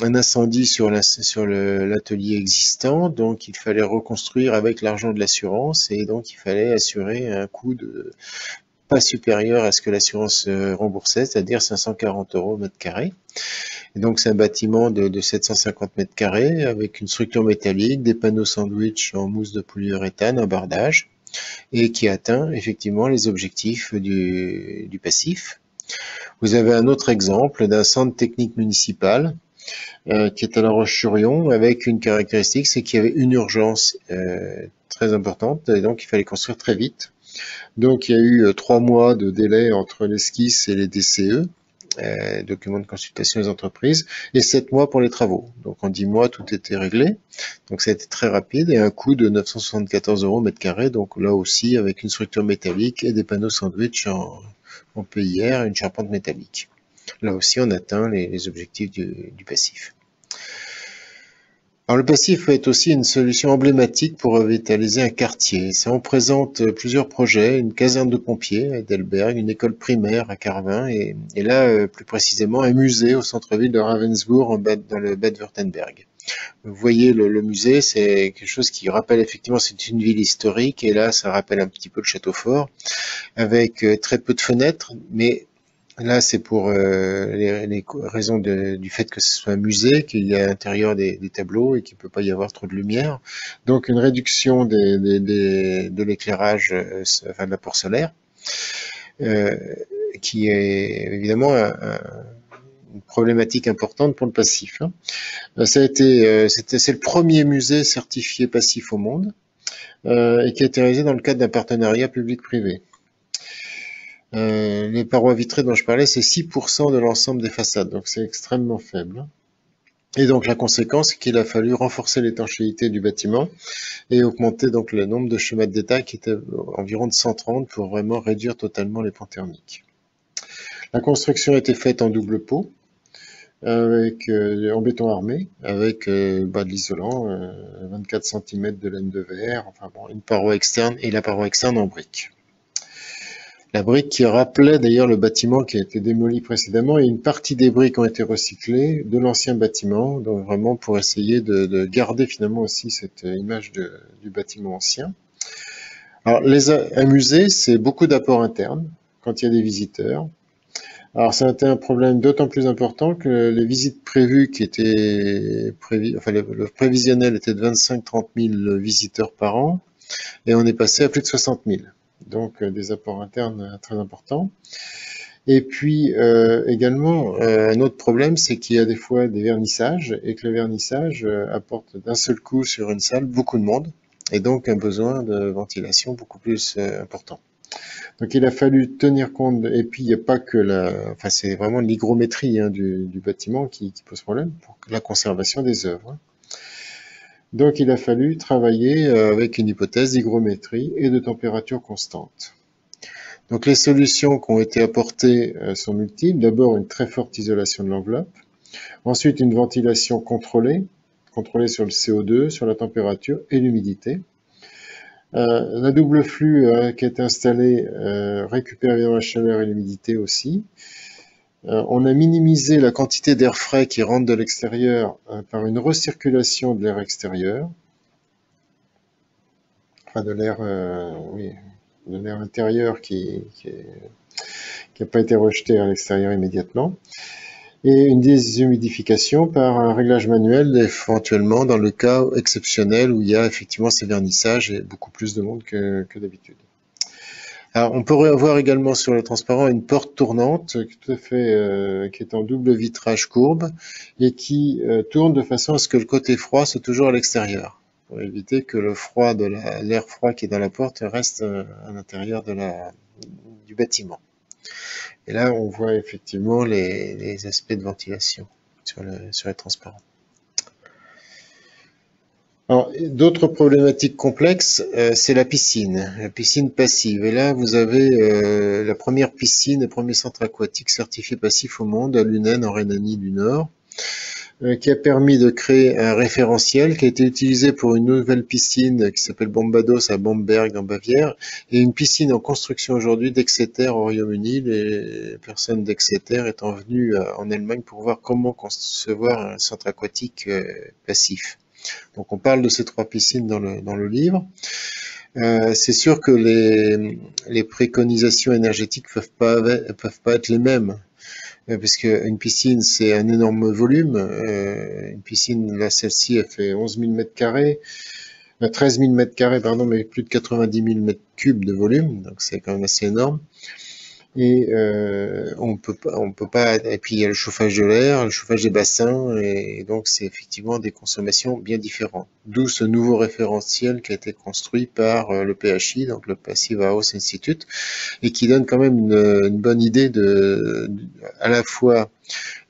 Speaker 2: un incendie sur l'atelier existant, donc il fallait reconstruire avec l'argent de l'assurance et donc il fallait assurer un coût pas supérieur à ce que l'assurance remboursait, c'est-à-dire 540 € au mètre carré. Et donc c'est un bâtiment de 750 mètres carrés avec une structure métallique, des panneaux sandwich en mousse de polyuréthane, un bardage, et qui atteint effectivement les objectifs du passif. Vous avez un autre exemple d'un centre technique municipal qui est à La Roche-sur-Yon avec une caractéristique, c'est qu'il y avait une urgence très importante et donc il fallait construire très vite. Donc il y a eu 3 mois de délai entre l'esquisse et les DCE, documents de consultation des entreprises, et 7 mois pour les travaux. Donc en 10 mois, tout était réglé. Donc ça a été très rapide et un coût de 974 € mètre carré. Donc là aussi, avec une structure métallique et des panneaux sandwich en PIR, une charpente métallique. Là aussi, on atteint les objectifs du passif. Alors le passif peut être aussi une solution emblématique pour revitaliser un quartier. Ça en présente plusieurs projets, une caserne de pompiers à Heidelberg, une école primaire à Carvin et là plus précisément un musée au centre-ville de Ravensbourg dans le Bade-Wurtemberg. Vous voyez le musée, c'est quelque chose qui rappelle effectivement, c'est une ville historique et là ça rappelle un petit peu le château fort avec très peu de fenêtres, mais là, c'est pour les raisons du fait que ce soit un musée, qu'il y a à l'intérieur des tableaux et qu'il ne peut pas y avoir trop de lumière. Donc, une réduction de l'éclairage, enfin de l'apport solaire, qui est évidemment une problématique importante pour le passif. C'est le premier musée certifié passif au monde et qui a été réalisé dans le cadre d'un partenariat public-privé. Les parois vitrées dont je parlais, c'est 6% de l'ensemble des façades, donc c'est extrêmement faible. Et donc la conséquence, c'est qu'il a fallu renforcer l'étanchéité du bâtiment et augmenter donc le nombre de schémas de détail qui était environ de 130 pour vraiment réduire totalement les pans thermiques. La construction a été faite en double pot, en béton armé, avec de l'isolant, 24 cm de laine de verre, enfin bon, une paroi externe et la paroi externe en briques. La brique qui rappelait d'ailleurs le bâtiment qui a été démoli précédemment et une partie des briques ont été recyclées de l'ancien bâtiment, donc vraiment pour essayer de garder finalement aussi cette image du bâtiment ancien. Alors un musée, c'est beaucoup d'apports internes quand il y a des visiteurs. Alors ça a été un problème d'autant plus important que les visites prévues qui étaient le prévisionnel était de 25-30 000 visiteurs par an et on est passé à plus de 60 000. Donc des apports internes très importants. Et puis également, un autre problème, c'est qu'il y a des fois des vernissages et que le vernissage apporte d'un seul coup sur une salle beaucoup de monde et donc un besoin de ventilation beaucoup plus important. Donc il a fallu tenir compte, et puis il n'y a pas que c'est vraiment l'hygrométrie du bâtiment qui pose problème pour la conservation des œuvres. Donc il a fallu travailler avec une hypothèse d'hygrométrie et de température constante. Donc les solutions qui ont été apportées sont multiples. D'abord une très forte isolation de l'enveloppe. Ensuite une ventilation contrôlée sur le CO2, sur la température et l'humidité. La double flux qui est installée récupère évidemment la chaleur et l'humidité aussi. On a minimisé la quantité d'air frais qui rentre de l'extérieur par une recirculation de l'air extérieur, enfin de l'air intérieur qui n'a pas été rejeté à l'extérieur immédiatement, et une déshumidification par un réglage manuel éventuellement dans le cas exceptionnel où il y a effectivement ces vernissages et beaucoup plus de monde que d'habitude. Alors, on pourrait avoir également sur le transparent une porte tournante tout à fait, qui est en double vitrage courbe et qui tourne de façon à ce que le côté froid soit toujours à l'extérieur, pour éviter que l'air froid qui est dans la porte reste à l'intérieur du bâtiment. Et là, on voit effectivement les aspects de ventilation sur les transparents. Alors, d'autres problématiques complexes, c'est la piscine passive. Et là, vous avez la première piscine, le premier centre aquatique certifié passif au monde à Lünen, en Rhénanie du Nord, qui a permis de créer un référentiel qui a été utilisé pour une nouvelle piscine qui s'appelle Bombados à Bamberg en Bavière, et une piscine en construction aujourd'hui d'Exeter au Royaume-Uni, les personnes d'Exeter étant venues en Allemagne pour voir comment concevoir un centre aquatique passif. Donc on parle de ces 3 piscines dans le livre. C'est sûr que les préconisations énergétiques peuvent pas être les mêmes. Parce qu'une piscine, c'est un énorme volume. Une piscine, là, celle-ci, elle fait 11 000 mètres carrés, 13 000 mètres carrés, pardon, mais plus de 90 000 mètres cubes de volume. Donc, c'est quand même assez énorme. Et on peut pas. Et puis il y a le chauffage de l'air, le chauffage des bassins, et donc c'est effectivement des consommations bien différentes. D'où ce nouveau référentiel qui a été construit par le PHI, donc le Passive House Institute, et qui donne quand même une bonne idée à la fois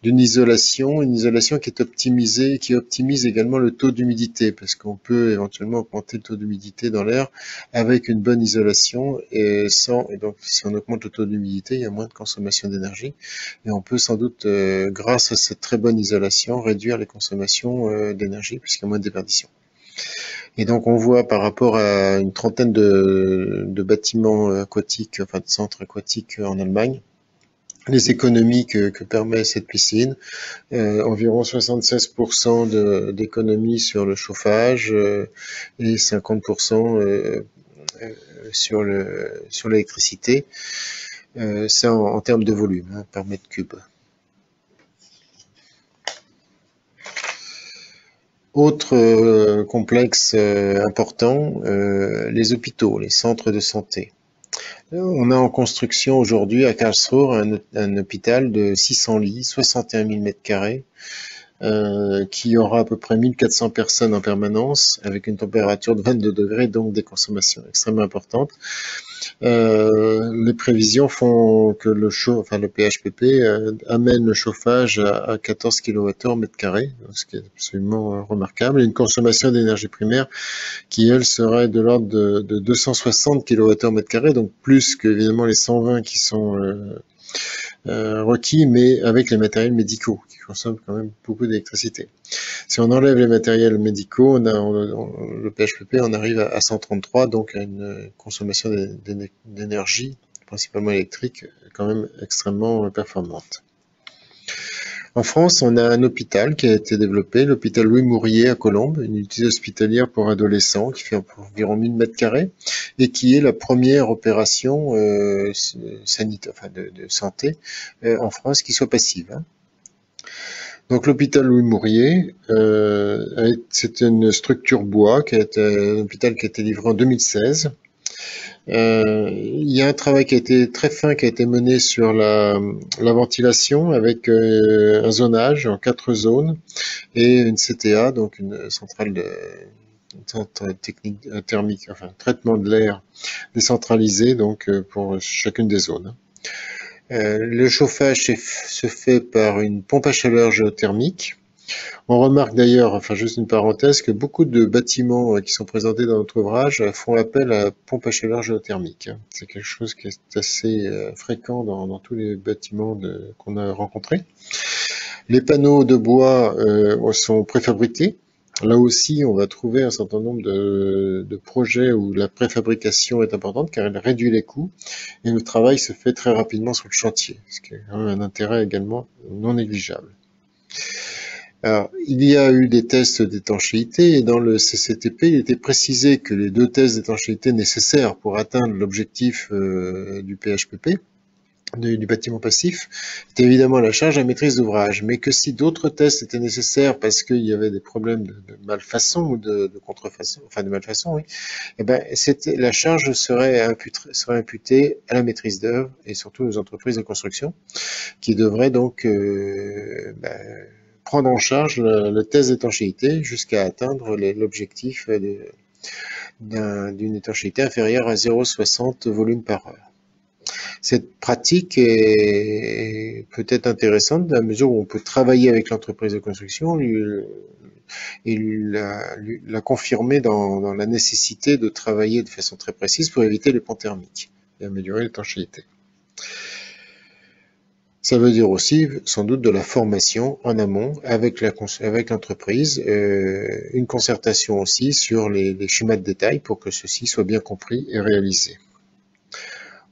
Speaker 2: d'une une isolation qui est optimisée, qui optimise également le taux d'humidité, parce qu'on peut éventuellement augmenter le taux d'humidité dans l'air avec une bonne isolation, et donc si on augmente le taux d'humidité, il y a moins de consommation d'énergie, et on peut sans doute, grâce à cette très bonne isolation, réduire les consommations d'énergie, puisqu'il y a moins de déperdition. Et donc on voit par rapport à une trentaine de bâtiments aquatiques, enfin de centres aquatiques en Allemagne, les économies que permet cette piscine, environ 76% d'économies sur le chauffage et 50% sur l'électricité. C'est en termes de volume, hein, par mètre cube. Autre complexe important, les hôpitaux, les centres de santé. On a en construction aujourd'hui à Karlsruhe un hôpital de 600 lits, 61 000 mètres carrés, qui aura à peu près 1400 personnes en permanence, avec une température de 22 degrés, donc des consommations extrêmement importantes. Les prévisions font que le PHPP amène le chauffage à 14 kWh mètre carré, ce qui est absolument remarquable, et une consommation d'énergie primaire qui, elle, serait de l'ordre de 260 kWh mètre carré, donc plus que évidemment les 120 qui sont requis, mais avec les matériels médicaux, qui consomment quand même beaucoup d'électricité. Si on enlève les matériels médicaux, le PHPP, on arrive à 133, donc à une consommation d'énergie, principalement électrique, quand même extrêmement performante. En France, on a un hôpital qui a été développé, l'hôpital Louis Mourier à Colombes, une unité hospitalière pour adolescents qui fait environ 1000 mètres carrés et qui est la première opération sanitaire, enfin de santé en France qui soit passive. Hein. Donc l'hôpital Louis Mourier, c'est une structure bois, un hôpital qui a été livré en 2016. Il y a un travail qui a été très fin, qui a été mené sur la ventilation avec un zonage en 4 zones et une CTA, donc une centrale centre technique thermique, enfin traitement de l'air décentralisé, donc pour chacune des zones. Le chauffage se fait par une pompe à chaleur géothermique. On remarque d'ailleurs, enfin juste une parenthèse, que beaucoup de bâtiments qui sont présentés dans notre ouvrage font appel à pompe à chaleur géothermique. C'est quelque chose qui est assez fréquent dans tous les bâtiments qu'on a rencontrés. Les panneaux de bois sont préfabriqués. Là aussi, on va trouver un certain nombre de projets où la préfabrication est importante car elle réduit les coûts et le travail se fait très rapidement sur le chantier, ce qui est quand même un intérêt également non négligeable. Alors, il y a eu des tests d'étanchéité et dans le CCTP, il était précisé que les 2 tests d'étanchéité nécessaires pour atteindre l'objectif du PHPP, du bâtiment passif, était évidemment la charge à maîtrise d'ouvrage, mais que si d'autres tests étaient nécessaires parce qu'il y avait des problèmes de malfaçon ou de contrefaçon, enfin de malfaçon, oui, eh ben, la charge serait imputée à la maîtrise d'œuvre et surtout aux entreprises de construction qui devraient donc prendre en charge le test d'étanchéité jusqu'à atteindre l'objectif d'une étanchéité inférieure à 0,60 volume par heure. Cette pratique est peut-être intéressante dans la mesure où on peut travailler avec l'entreprise de construction et la confirmer dans la nécessité de travailler de façon très précise pour éviter les ponts thermiques et améliorer l'étanchéité. Ça veut dire aussi, sans doute, de la formation en amont avec l'entreprise, une concertation aussi sur les schémas de détail pour que ceci soit bien compris et réalisé.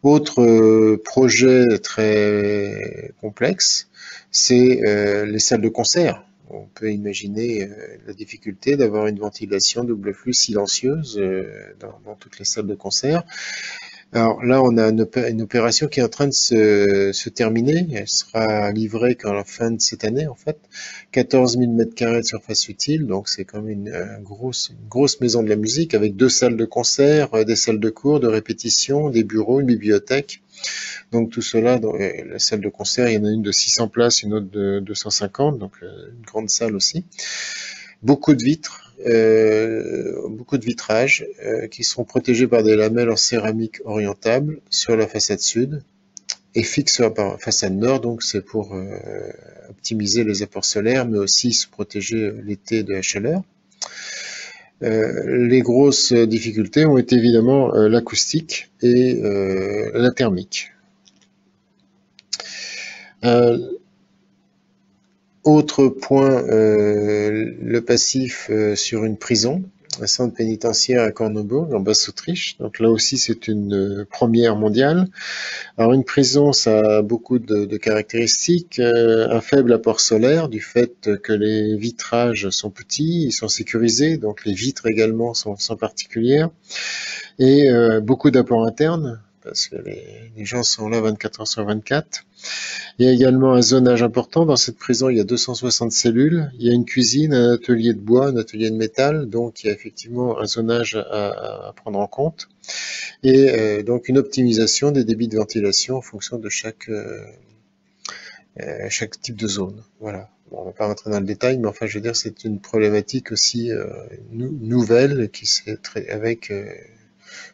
Speaker 2: Autre projet très complexe, c'est les salles de concert. on peut imaginer la difficulté d'avoir une ventilation double flux silencieuse dans toutes les salles de concert. Alors là, on a une opération qui est en train de se terminer. Elle sera livrée qu'à la fin de cette année, en fait. 14 000 mètres carrés de surface utile, donc c'est comme une grosse maison de la musique avec 2 salles de concert, des salles de cours, de répétition, des bureaux, une bibliothèque. Donc tout cela, dans la salle de concert, il y en a une de 600 places, une autre de 250, donc une grande salle aussi. Beaucoup de vitres, beaucoup de vitrages qui seront protégés par des lamelles en céramique orientable sur la façade sud et fixes sur la façade nord, donc c'est pour optimiser les apports solaires, mais aussi se protéger l'été de la chaleur. Les grosses difficultés ont été évidemment l'acoustique et la thermique. Autre point, le passif sur une prison, un centre pénitentiaire à Kornebourg, en Basse-Autriche. Donc là aussi, c'est une première mondiale. Alors une prison, ça a beaucoup de caractéristiques. Un faible apport solaire, du fait que les vitrages sont petits, ils sont sécurisés, donc les vitres également sont particulières. Et beaucoup d'apport interne, parce que les gens sont là 24 heures sur 24. Il y a également un zonage important. Dans cette prison, il y a 260 cellules. Il y a une cuisine, un atelier de bois, un atelier de métal. Donc, il y a effectivement un zonage à prendre en compte. Et donc, une optimisation des débits de ventilation en fonction de chaque type de zone. Voilà. Bon, on ne va pas rentrer dans le détail, mais enfin, je veux dire, c'est une problématique aussi nouvelle qui s'est avec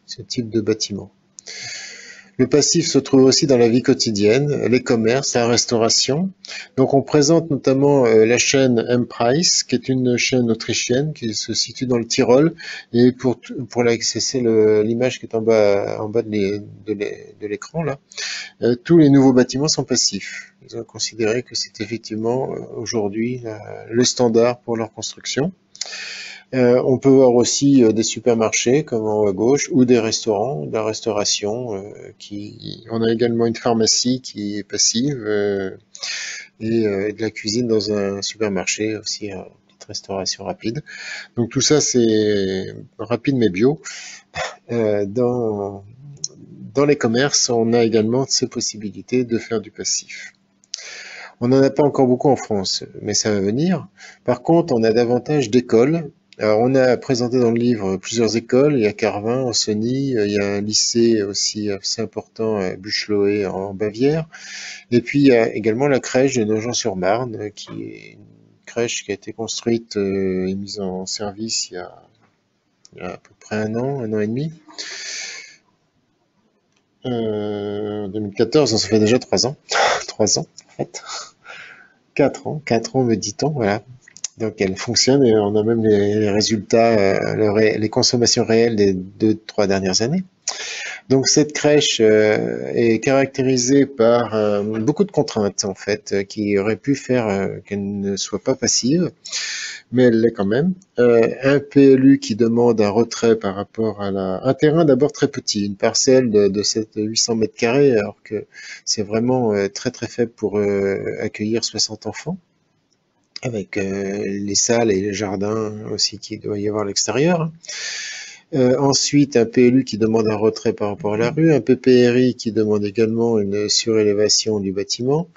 Speaker 2: ce type de bâtiment. Le passif se trouve aussi dans la vie quotidienne, les commerces, la restauration. Donc on présente notamment la chaîne M-Price, qui est une chaîne autrichienne qui se situe dans le Tyrol. Et pour c'est l'image qui est en bas de l'écran là. Tous les nouveaux bâtiments sont passifs. Ils ont considéré que c'est effectivement aujourd'hui le standard pour leur construction. On peut voir aussi des supermarchés comme en haut à gauche ou des restaurants, de la restauration. On a également une pharmacie qui est passive et de la cuisine dans un supermarché aussi, une petite restauration rapide. Donc tout ça c'est rapide mais bio. Dans les commerces, on a également ces possibilités de faire du passif. On n'en a pas encore beaucoup en France, mais ça va venir. Par contre, on a davantage d'écoles. Alors, on a présenté dans le livre plusieurs écoles. Il y a Carvin, en Saône, il y a un lycée aussi assez important à Buchloe, en Bavière. Et puis, il y a également la crèche de Nogent-sur-Marne, qui est une crèche qui a été construite et mise en service il y a à peu près un an et demi. 2014, ça fait déjà 3 ans. 3 ans, en fait. 4 ans, me dit-on, voilà. Donc elle fonctionne et on a même les résultats, les consommations réelles des 2-3 dernières années. Donc cette crèche est caractérisée par beaucoup de contraintes en fait, qui auraient pu faire qu'elle ne soit pas passive, mais elle l'est quand même. Un PLU qui demande un retrait par rapport à un terrain d'abord très petit, une parcelle de 800 mètres carrés, alors que c'est vraiment très très faible pour accueillir 60 enfants. Avec les salles et les jardins aussi qu'il doit y avoir à l'extérieur. Ensuite, un PLU qui demande un retrait par rapport à la rue, un PPRI qui demande également une surélévation du bâtiment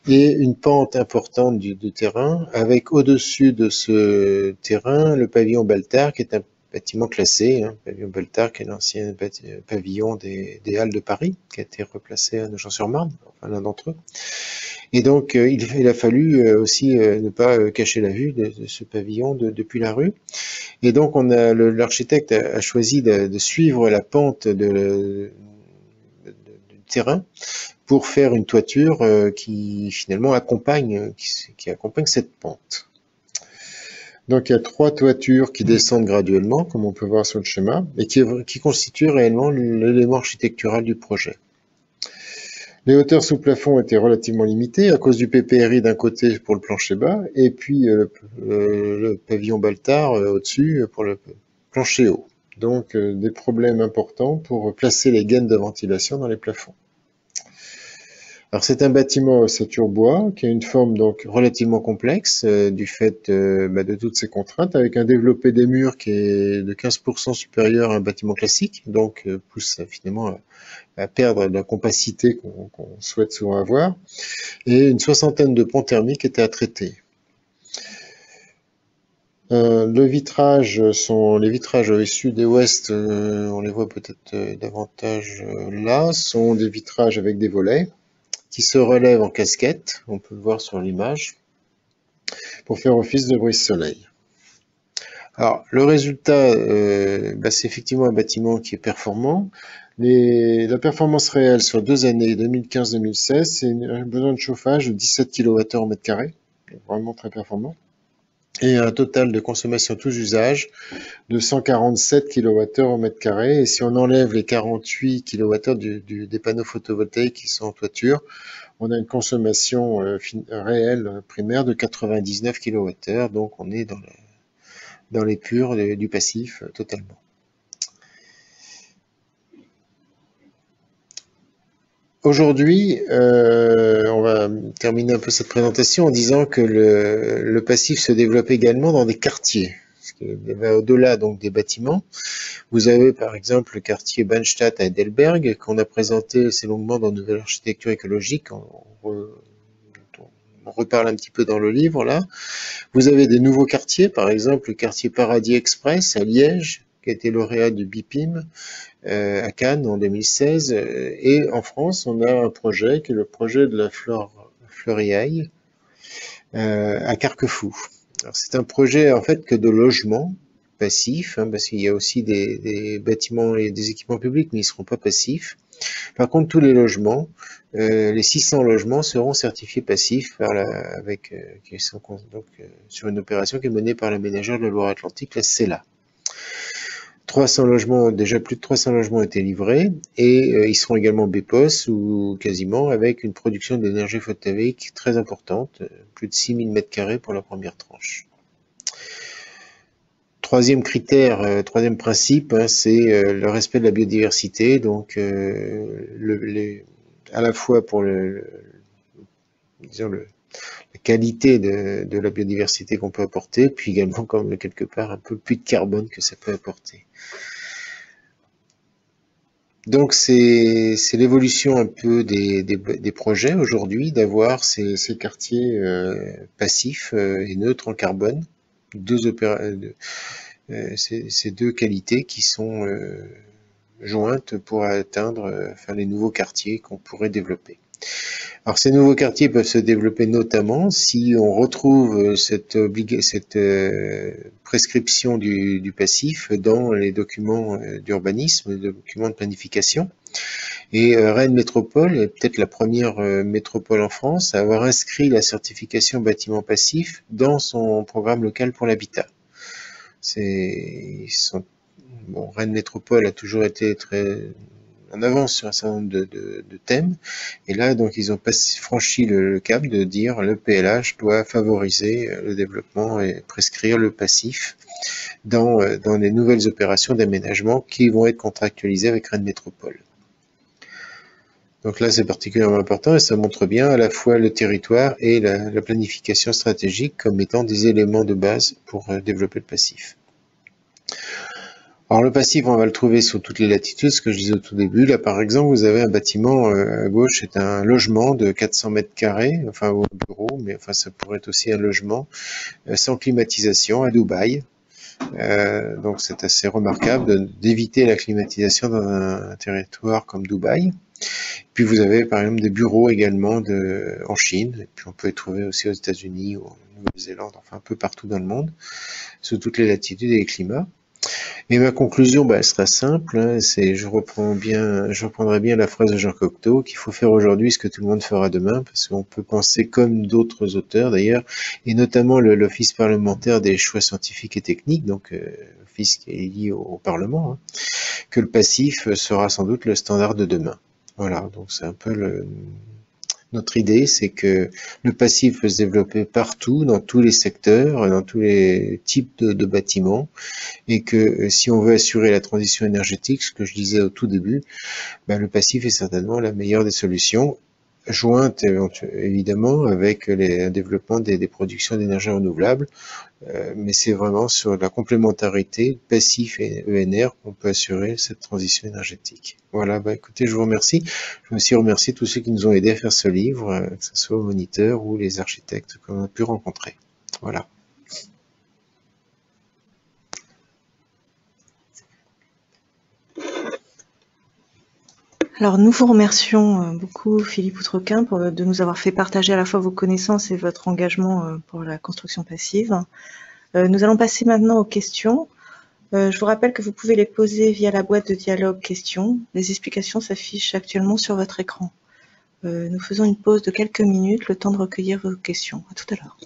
Speaker 2: et une pente importante du terrain, avec au-dessus de ce terrain le pavillon Baltard qui est un bâtiment classé, pavillon Baltard qui est l'ancien pavillon des Halles de Paris, qui a été replacé à Nogent-sur-Marne, enfin l'un d'entre eux. Et donc, il a fallu aussi ne pas cacher la vue de ce pavillon depuis la rue. Et donc, l'architecte a choisi de suivre la pente du terrain pour faire une toiture qui finalement accompagne cette pente. Donc, il y a 3 toitures qui descendent graduellement, comme on peut voir sur le schéma, et qui constituent réellement l'élément architectural du projet. Les hauteurs sous plafond étaient relativement limitées à cause du PPRI d'un côté pour le plancher bas et puis le pavillon Baltard au-dessus pour le plancher haut. Donc des problèmes importants pour placer les gaines de ventilation dans les plafonds. Alors c'est un bâtiment ossature bois qui a une forme donc relativement complexe du fait de toutes ces contraintes, avec un développé des murs qui est de 15% supérieur à un bâtiment classique, donc pousse finalement à perdre la compacité qu'on souhaite souvent avoir, et une soixantaine de ponts thermiques étaient à traiter. Les vitrages sud et ouest, on les voit peut-être davantage là, sont des vitrages avec des volets qui se relèvent en casquette, on peut le voir sur l'image, pour faire office de brise-soleil. Alors, le résultat, c'est effectivement un bâtiment qui est performant. La performance réelle sur 2 années, 2015-2016, c'est un besoin de chauffage de 17 kWh au mètre carré, vraiment très performant, et un total de consommation tous usages de 147 kWh au mètre carré. Et si on enlève les 48 kWh des panneaux photovoltaïques qui sont en toiture, on a une consommation réelle primaire de 99 kWh, donc on est dans les purs du passif totalement. Aujourd'hui, on va terminer un peu cette présentation en disant que le passif se développe également dans des quartiers, ce qui va au-delà donc des bâtiments. Vous avez par exemple le quartier Bannstatt à Heidelberg, qu'on a présenté assez longuement dans Nouvelle Architecture écologique. On reparle un petit peu dans le livre là. Vous avez des nouveaux quartiers, par exemple le quartier Paradis Express à Liège, qui a été lauréat du BIPIM à Cannes en 2016. Et en France, on a un projet qui est le projet de la Fleuriaille à Carquefou. C'est un projet en fait que de logement passif, parce qu'il y a aussi des bâtiments et des équipements publics, mais ils ne seront pas passifs. Par contre, tous les logements, les 600 logements seront certifiés passifs qui sont donc sur une opération qui est menée par l'aménageur de la Loire-Atlantique, la CELA. 300 logements, déjà plus de 300 logements ont été livrés, et ils seront également BEPOS ou quasiment, avec une production d'énergie photovoltaïque très importante, plus de 6000 m² pour la première tranche. Troisième critère, troisième principe, c'est le respect de la biodiversité, donc à la fois pour la qualité de la biodiversité qu'on peut apporter, puis également comme quelque part un peu plus de carbone que ça peut apporter. Donc c'est l'évolution un peu des projets aujourd'hui, d'avoir ces quartiers passifs et neutres en carbone, ces deux qualités qui sont jointes pour atteindre les nouveaux quartiers qu'on pourrait développer. Alors ces nouveaux quartiers peuvent se développer notamment si on retrouve cette prescription du passif dans les documents d'urbanisme, les documents de planification. Et Rennes Métropole est peut-être la première métropole en France à avoir inscrit la certification bâtiment passif dans son programme local pour l'habitat. Rennes Métropole a toujours été très en avance sur un certain nombre de thèmes, et là donc ils ont franchi le cap de dire le PLH doit favoriser le développement et prescrire le passif dans les nouvelles opérations d'aménagement qui vont être contractualisées avec Rennes Métropole. Donc là c'est particulièrement important et ça montre bien à la fois le territoire et la planification stratégique comme étant des éléments de base pour développer le passif. Alors le passif, on va le trouver sur toutes les latitudes, ce que je disais au tout début. Là par exemple, vous avez un bâtiment à gauche, c'est un logement de 400 m², enfin ou un bureau, mais enfin ça pourrait être aussi un logement sans climatisation à Dubaï. Donc c'est assez remarquable d'éviter la climatisation dans un territoire comme Dubaï. Puis vous avez par exemple des bureaux également en Chine, et puis on peut les trouver aussi aux États-Unis ou en Nouvelle-Zélande, enfin un peu partout dans le monde, sous toutes les latitudes et les climats. Et ma conclusion, elle sera simple, je reprendrai bien la phrase de Jean Cocteau, qu'il faut faire aujourd'hui ce que tout le monde fera demain, parce qu'on peut penser comme d'autres auteurs d'ailleurs, et notamment l'Office parlementaire des choix scientifiques et techniques, donc l'office qui est lié au Parlement, que le passif sera sans doute le standard de demain. Voilà, donc c'est un peu notre idée, c'est que le passif peut se développer partout, dans tous les secteurs, dans tous les types de bâtiments, et que si on veut assurer la transition énergétique, ce que je disais au tout début, le passif est certainement la meilleure des solutions, jointe évidemment avec le développement des productions d'énergie renouvelable, mais c'est vraiment sur la complémentarité passif et ENR qu'on peut assurer cette transition énergétique. Voilà, bah écoutez, je vous remercie. Je veux aussi remercier tous ceux qui nous ont aidés à faire ce livre, que ce soit aux moniteurs ou les architectes qu'on a pu rencontrer. Voilà.
Speaker 1: Alors nous vous remercions beaucoup Philippe Outrequin de nous avoir fait partager à la fois vos connaissances et votre engagement pour la construction passive. Nous allons passer maintenant aux questions. Je vous rappelle que vous pouvez les poser via la boîte de dialogue questions. Les explications s'affichent actuellement sur votre écran. Nous faisons une pause de quelques minutes, le temps de recueillir vos questions. À tout à l'heure.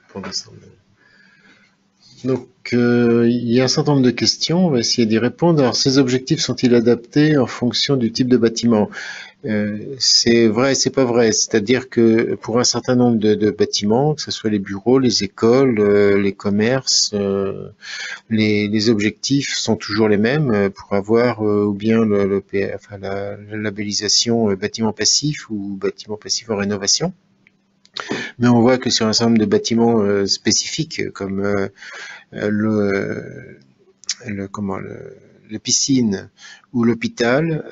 Speaker 2: Pour descendre. Donc, il y a un certain nombre de questions, on va essayer d'y répondre. Alors, ces objectifs sont-ils adaptés en fonction du type de bâtiment? C'est vrai et c'est pas vrai. C'est-à-dire que pour un certain nombre de bâtiments, que ce soit les bureaux, les écoles, les commerces, les objectifs sont toujours les mêmes pour avoir ou bien enfin, la labellisation bâtiment passif ou bâtiment passif en rénovation. Mais on voit que sur un certain nombre de bâtiments spécifiques comme les piscines ou l'hôpital,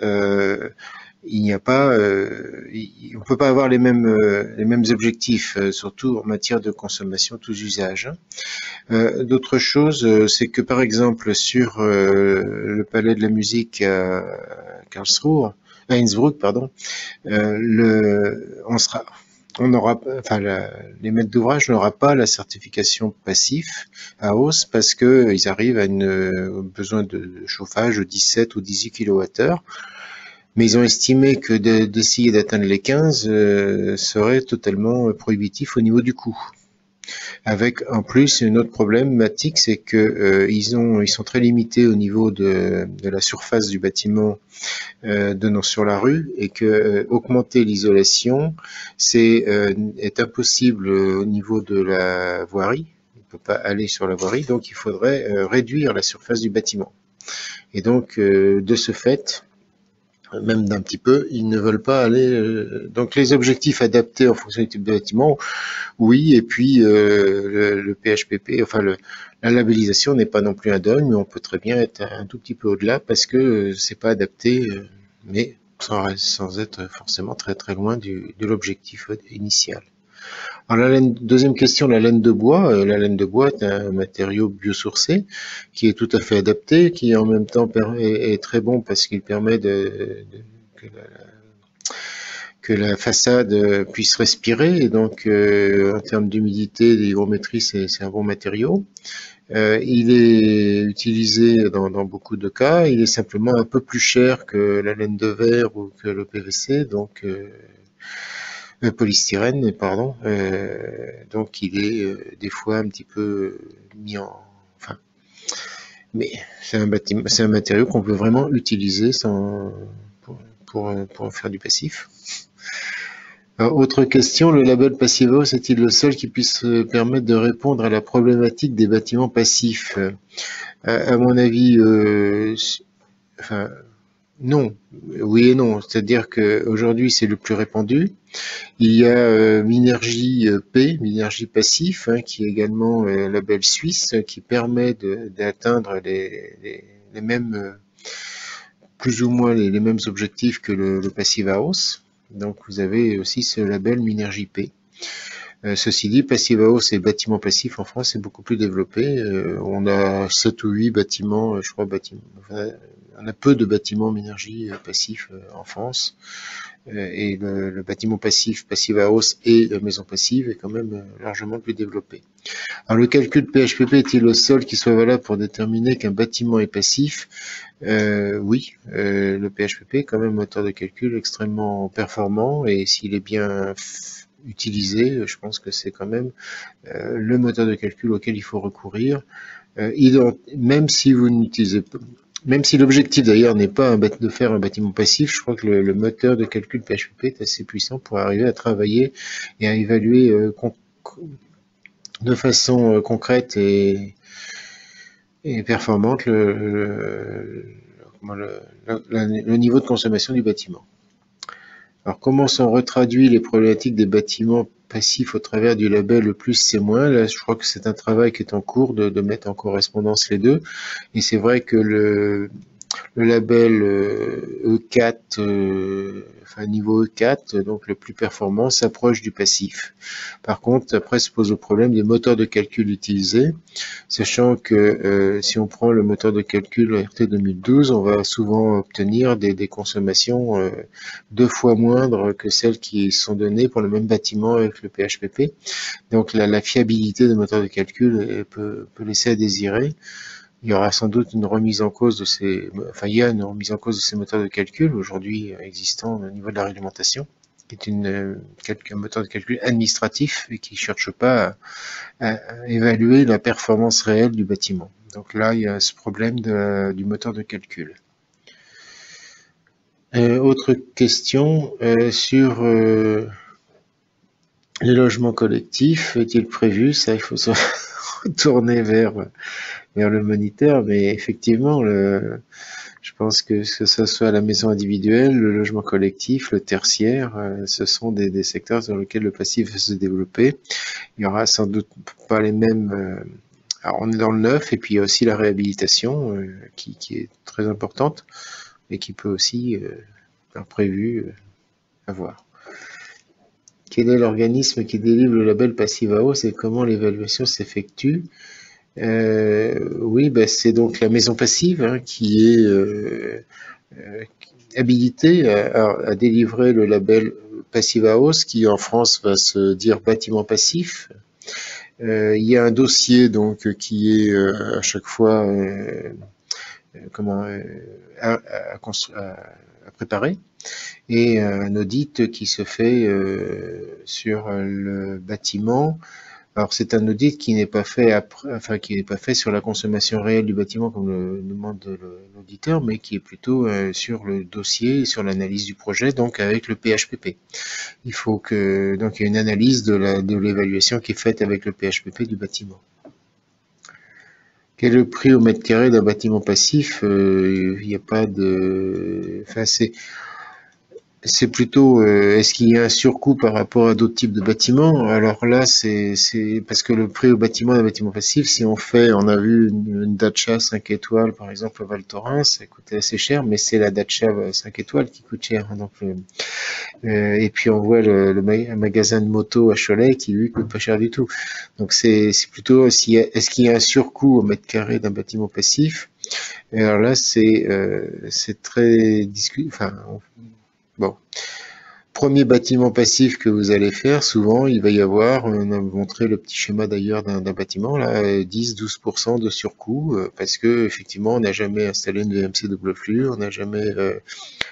Speaker 2: il n'y a pas, on peut pas avoir les mêmes objectifs, surtout en matière de consommation tous usages. D'autres choses, c'est que par exemple sur le Palais de la Musique à Innsbruck, pardon, on sera on aura, enfin, les maîtres d'ouvrage n'aura pas la certification passif à hausse parce que ils arrivent à une besoin de chauffage de 17 ou 18 kWh. Mais ils ont estimé que d'essayer d'atteindre les 15 serait totalement prohibitif au niveau du coût. Avec en plus une autre problématique, c'est que ils sont très limités au niveau de la surface du bâtiment donnant sur la rue et que augmenter l'isolation est impossible au niveau de la voirie. On ne peut pas aller sur la voirie, donc il faudrait réduire la surface du bâtiment. Et donc de ce fait, même d'un petit peu, ils ne veulent pas aller. Donc les objectifs adaptés en fonction du type de bâtiment, oui, et puis le PHPP, enfin la labellisation n'est pas non plus un dogme, mais on peut très bien être un tout petit peu au-delà parce que c'est pas adapté, mais sans être forcément très très loin de l'objectif initial. Alors deuxième question, la laine de bois. La laine de bois est un matériau biosourcé qui est tout à fait adapté, qui en même temps est très bon parce qu'il permet que la façade puisse respirer. Et donc, en termes d'humidité, d'hygrométrie, c'est un bon matériau. Il est utilisé dans beaucoup de cas. Il est simplement un peu plus cher que la laine de verre ou que le PVC. Donc, polystyrène, pardon. Donc il est des fois un petit peu mis en, enfin, mais c'est un matériau qu'on peut vraiment utiliser pour faire du passif. Alors, autre question, le label Passivos est-il le seul qui puisse permettre de répondre à la problématique des bâtiments passifs? À mon avis, enfin, non, oui et non. C'est-à-dire qu'aujourd'hui, c'est le plus répandu. Il y a Minergie P, Minergie Passif, hein, qui est également un label suisse qui permet d'atteindre les mêmes, plus ou moins les mêmes objectifs que le Passive House. Donc vous avez aussi ce label Minergie P. Ceci dit, Passive House et bâtiments passifs en France est beaucoup plus développé. On a 7 ou 8 bâtiments, je crois, on a peu de bâtiments Minergie passifs en France. Et le bâtiment passif, Passive House et la maison passive est quand même largement plus développé. Alors le calcul de PHPP est-il le seul qui soit valable pour déterminer qu'un bâtiment est passif? Oui, le PHPP est quand même un moteur de calcul extrêmement performant et s'il est bien utilisé, je pense que c'est quand même le moteur de calcul auquel il faut recourir. Même si vous n'utilisez pas, même si l'objectif d'ailleurs n'est pas de faire un bâtiment passif, je crois que le moteur de calcul PHP est assez puissant pour arriver à travailler et à évaluer de façon concrète et performante le niveau de consommation du bâtiment. Alors comment sont retraduits les problématiques des bâtiments passifs au travers du label le plus c'est moins? Là, je crois que c'est un travail qui est en cours de mettre en correspondance les deux. Et c'est vrai que le label E4, enfin niveau E4, donc le plus performant, s'approche du passif. Par contre, après se pose le problème des moteurs de calcul utilisés, sachant que si on prend le moteur de calcul RT 2012, on va souvent obtenir des consommations 2 fois moindres que celles qui sont données pour le même bâtiment avec le PHPP. Donc la fiabilité des moteurs de calcul peut laisser à désirer. Il y aura sans doute une remise en cause de il y a une remise en cause de ces moteurs de calcul aujourd'hui existants au niveau de la réglementation, qui est un moteur de calcul administratif et qui ne cherche pas à évaluer la performance réelle du bâtiment. Donc là, il y a ce problème du moteur de calcul. Autre question sur les logements collectifs, est-il prévu? Ça, il faut se retourner vers le moniteur, mais effectivement, je pense que ce soit la maison individuelle, le logement collectif, le tertiaire, ce sont des secteurs dans lesquels le passif va se développer. Il y aura sans doute pas les mêmes. Alors on est dans le neuf, et puis il y a aussi la réhabilitation qui est très importante et qui peut aussi être prévu avoir. Quel est l'organisme qui délivre le label Passive House et comment l'évaluation s'effectue? Oui, c'est donc la maison passive hein, qui est habilitée à délivrer le label Passive House, qui en France va se dire bâtiment passif. Il y a un dossier donc qui est à chaque fois à, à préparer, et un audit qui se fait sur le bâtiment. Alors c'est un audit qui n'est pas fait après, enfin qui n'est pas fait sur la consommation réelle du bâtiment comme le demande l'auditeur, mais qui est plutôt sur le dossier et sur l'analyse du projet, donc avec le PHPP. Il faut que donc il y a une analyse de l'évaluation qui est faite avec le PHPP du bâtiment. Quel est le prix au mètre carré d'un bâtiment passif? Il n'y a pas de, enfin c'est plutôt, est-ce qu'il y a un surcoût par rapport à d'autres types de bâtiments? Alors là, c'est parce que le prix au bâtiment d'un bâtiment passif, si on a vu une Dacia 5 étoiles, par exemple, à Val Thorens, ça coûtait assez cher, mais c'est la Dacia 5 étoiles qui coûte cher, hein. Donc, et puis on voit un magasin de moto à Cholet qui lui coûte pas cher du tout. Donc c'est plutôt est-ce qu'il y a un surcoût au mètre carré d'un bâtiment passif? Et alors là, c'est très discuté. Enfin, bon. Premier bâtiment passif que vous allez faire, souvent il va y avoir, on a montré le petit schéma d'ailleurs d'un bâtiment, là, 10-12% de surcoût, parce que effectivement on n'a jamais installé une VMC double flux, on n'a jamais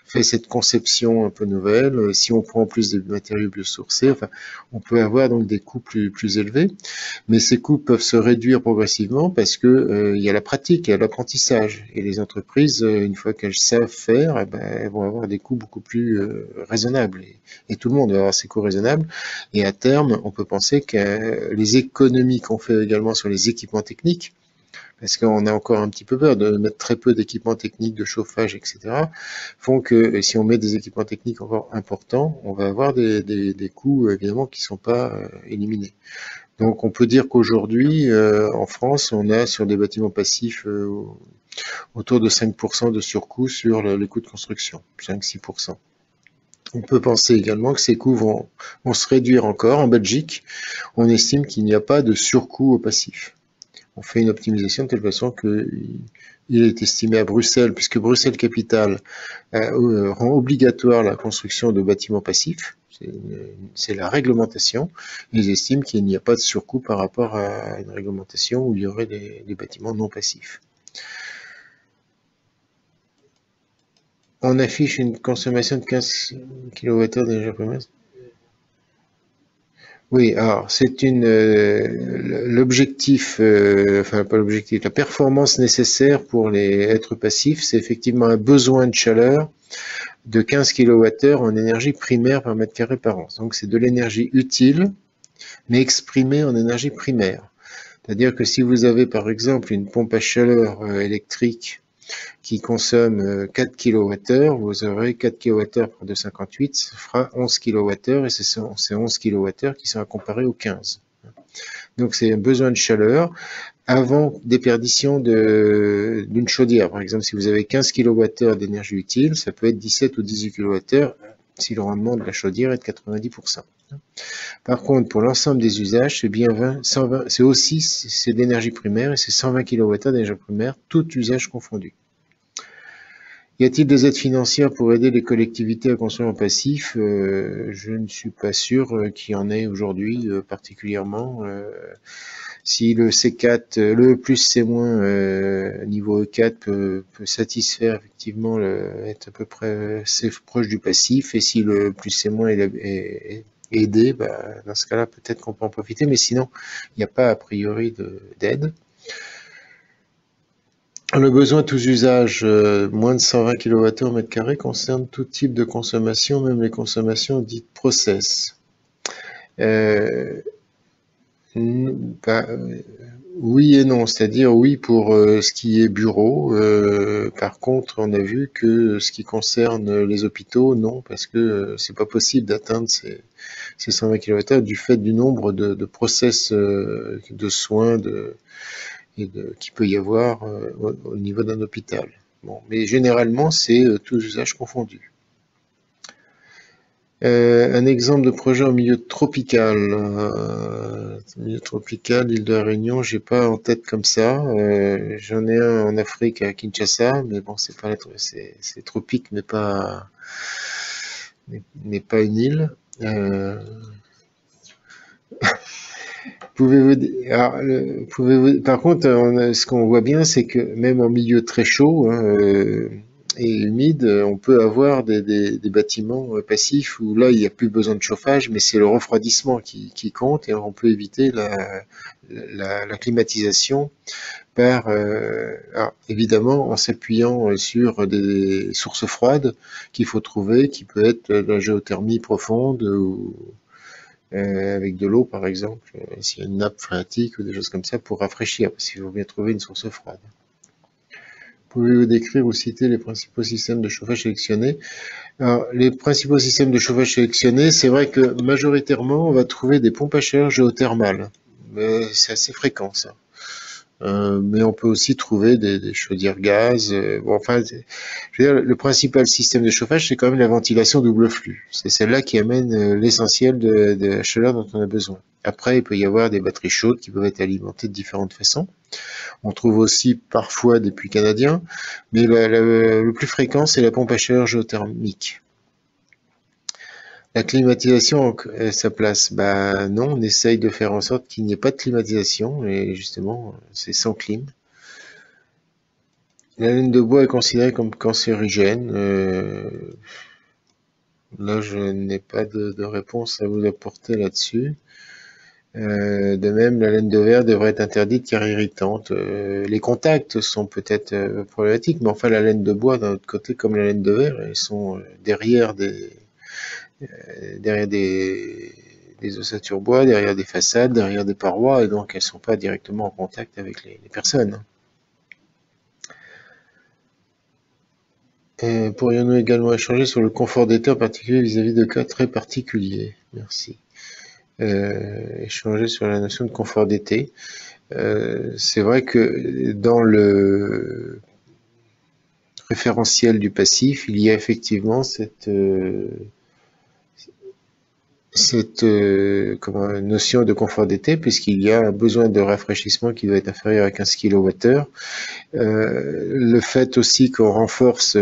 Speaker 2: fait cette conception un peu nouvelle. Si on prend plus de matériaux biosourcés, enfin, on peut avoir donc des coûts plus élevés, mais ces coûts peuvent se réduire progressivement parce que il y a la pratique, il y a l'apprentissage, et les entreprises, une fois qu'elles savent faire, eh ben, elles vont avoir des coûts beaucoup plus raisonnables, et tout le monde va avoir ses coûts raisonnables, et à terme, on peut penser que les économies qu'on fait également sur les équipements techniques, parce qu'on a encore un petit peu peur de mettre très peu d'équipements techniques, de chauffage, etc., font que si on met des équipements techniques encore importants, on va avoir des coûts évidemment qui ne sont pas éliminés. Donc on peut dire qu'aujourd'hui, en France, on a sur des bâtiments passifs autour de 5% de surcoût sur les coûts de construction, 5-6%. On peut penser également que ces coûts vont se réduire encore. En Belgique, on estime qu'il n'y a pas de surcoût au passif. On fait une optimisation de telle façon qu'il est estimé à Bruxelles, puisque Bruxelles Capitale rend obligatoire la construction de bâtiments passifs, c'est la réglementation, ils estiment qu'il n'y a pas de surcoût par rapport à une réglementation où il y aurait des bâtiments non passifs. On affiche une consommation de 15 kWh d'énergie primaire. Oui, alors c'est l'objectif, enfin pas l'objectif, la performance nécessaire pour être passif, c'est effectivement un besoin de chaleur de 15 kWh en énergie primaire par mètre carré par an. Donc c'est de l'énergie utile, mais exprimée en énergie primaire. C'est-à-dire que si vous avez par exemple une pompe à chaleur électrique qui consomme 4 kWh, vous aurez 4 kWh par 2,58, ça fera 11 kWh, et c'est 11 kWh qui sont à comparer aux 15. Donc c'est un besoin de chaleur avant déperdition d'une chaudière. Par exemple, si vous avez 15 kWh d'énergie utile, ça peut être 17 ou 18 kWh si le rendement de la chaudière est de 90%. Par contre, pour l'ensemble des usages, c'est bien 120, c'est d'énergie primaire, et c'est 120 kWh d'énergie primaire, tout usage confondu. Y a-t-il des aides financières pour aider les collectivités à construire en passif? Je ne suis pas sûr qu'il y en ait aujourd'hui particulièrement. Si le C4, le plus C- niveau E4 peut satisfaire effectivement, être à peu près assez proche du passif, et si le plus C- est aidé, bah, dans ce cas-là, peut-être qu'on peut en profiter, mais sinon, il n'y a pas a priori d'aide. Le besoin tous usages, moins de 120 kWh au mètre carré, concerne tout type de consommation, même les consommations dites process. Bah, oui et non, c'est-à-dire oui pour ce qui est bureau. Par contre, on a vu que ce qui concerne les hôpitaux, non, parce que c'est pas possible d'atteindre ces 120 kWh du fait du nombre de process de soins qu'il peut y avoir au niveau d'un hôpital. Bon, mais généralement, c'est tous usages confondus. Un exemple de projet en milieu tropical. Milieu tropical, île de la Réunion, j'ai pas en tête comme ça. J'en ai un en Afrique à Kinshasa, mais bon, c'est tropique, mais pas une île. Euh, Pouvez-vous, par contre, ce qu'on voit bien, c'est que même en milieu très chaud, hein, et humide, on peut avoir des bâtiments passifs où là, il n'y a plus besoin de chauffage, mais c'est le refroidissement qui compte et on peut éviter la climatisation par, évidemment, en s'appuyant sur des sources froides qu'il faut trouver, qui peut être la géothermie profonde ou avec de l'eau par exemple, s'il y a une nappe phréatique ou des choses comme ça pour rafraîchir, parce qu'il faut bien trouver une source froide. Pouvez-vous décrire ou citer les principaux systèmes de chauffage sélectionnés? Alors, les principaux systèmes de chauffage sélectionnés, c'est vrai que majoritairement on va trouver des pompes à chaleur géothermales. C'est assez fréquent ça. Mais on peut aussi trouver des chaudières gaz. Bon, enfin, je veux dire, le principal système de chauffage, c'est quand même la ventilation double flux. C'est celle-là qui amène l'essentiel de la chaleur dont on a besoin. Après, il peut y avoir des batteries chaudes qui peuvent être alimentées de différentes façons. On trouve aussi parfois des puits canadiens, mais le plus fréquent, c'est la pompe à chaleur géothermique. La climatisation a sa place. Bah non, on essaye de faire en sorte qu'il n'y ait pas de climatisation, et justement, c'est sans clim. La laine de bois est considérée comme cancérigène. Là, je n'ai pas de réponse à vous apporter là-dessus. De même, la laine de verre devrait être interdite car irritante. Les contacts sont peut-être problématiques, mais enfin, la laine de bois, d'un autre côté, comme la laine de verre, elles sont derrière des ossatures bois, derrière des façades, derrière des parois, et donc elles ne sont pas directement en contact avec les personnes. Pourrions-nous également échanger sur le confort d'état, en particulier vis-à-vis de cas très particuliers? Merci. Échanger sur la notion de confort d'été. C'est vrai que dans le référentiel du passif, il y a effectivement cette notion de confort d'été, puisqu'il y a un besoin de rafraîchissement qui doit être inférieur à 15 kWh. Le fait aussi qu'on renforce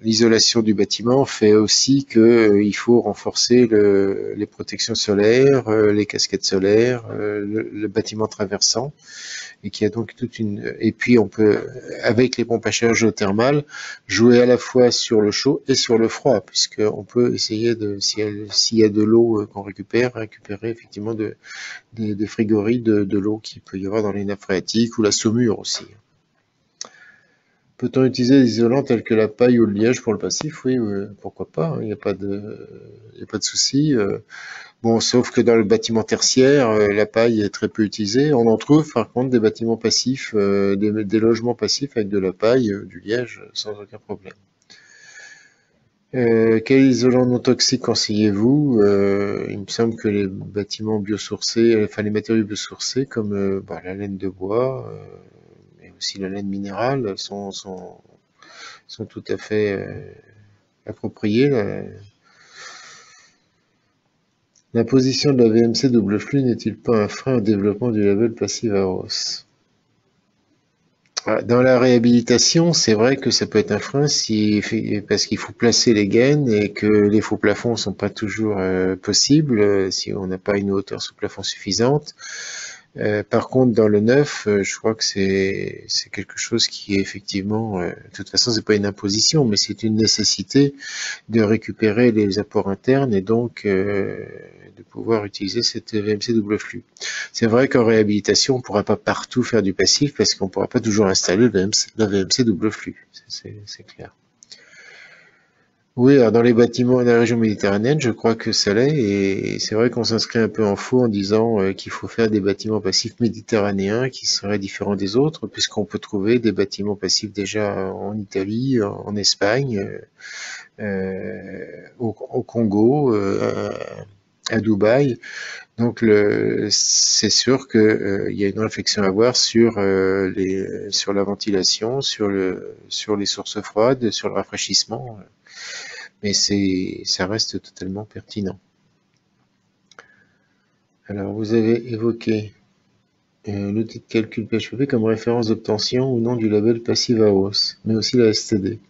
Speaker 2: l'isolation du bâtiment fait aussi qu'il faut renforcer les protections solaires, les casquettes solaires, le bâtiment traversant, et qui a donc et puis on peut, avec les pompes à chaleur géothermales, jouer à la fois sur le chaud et sur le froid, puisqu'on peut essayer s'il y a de l'eau qu'on récupérer effectivement des frigories de l'eau qu'il peut y avoir dans les nappes phréatiques ou la saumure aussi. Peut-on utiliser des isolants tels que la paille ou le liège pour le passif? Oui, pourquoi pas, hein, il n'y a pas de souci. Bon, sauf que dans le bâtiment tertiaire, la paille est très peu utilisée. On en trouve par contre des bâtiments passifs, des logements passifs avec de la paille, du liège, sans aucun problème. Quel isolant non toxique conseillez-vous? Il me semble que les bâtiments biosourcés, enfin les matériaux biosourcés comme la laine de bois, mais aussi la laine minérale sont tout à fait appropriés. L'imposition de la VMC double flux n'est-il pas un frein au développement du label Passive House? Dans la réhabilitation, c'est vrai que ça peut être un frein parce qu'il faut placer les gaines et que les faux plafonds sont pas toujours possibles si on n'a pas une hauteur sous plafond suffisante. Par contre, dans le neuf, je crois que c'est quelque chose qui est effectivement, de toute façon, c'est pas une imposition, mais c'est une nécessité de récupérer les apports internes et donc de pouvoir utiliser cette VMC double flux. C'est vrai qu'en réhabilitation, on ne pourra pas partout faire du passif parce qu'on ne pourra pas toujours installer la VMC double flux, c'est clair. Oui, alors dans les bâtiments de la région méditerranéenne, je crois que ça l'est, et c'est vrai qu'on s'inscrit un peu en faux en disant qu'il faut faire des bâtiments passifs méditerranéens qui seraient différents des autres, puisqu'on peut trouver des bâtiments passifs déjà en Italie, en Espagne, au Congo, à Dubaï. Donc c'est sûr que il y a une réflexion à avoir sur la ventilation, sur les sources froides, sur le rafraîchissement, mais ça reste totalement pertinent. Alors vous avez évoqué l'outil de calcul PHP comme référence d'obtention ou non du label Passive House, mais aussi la STD.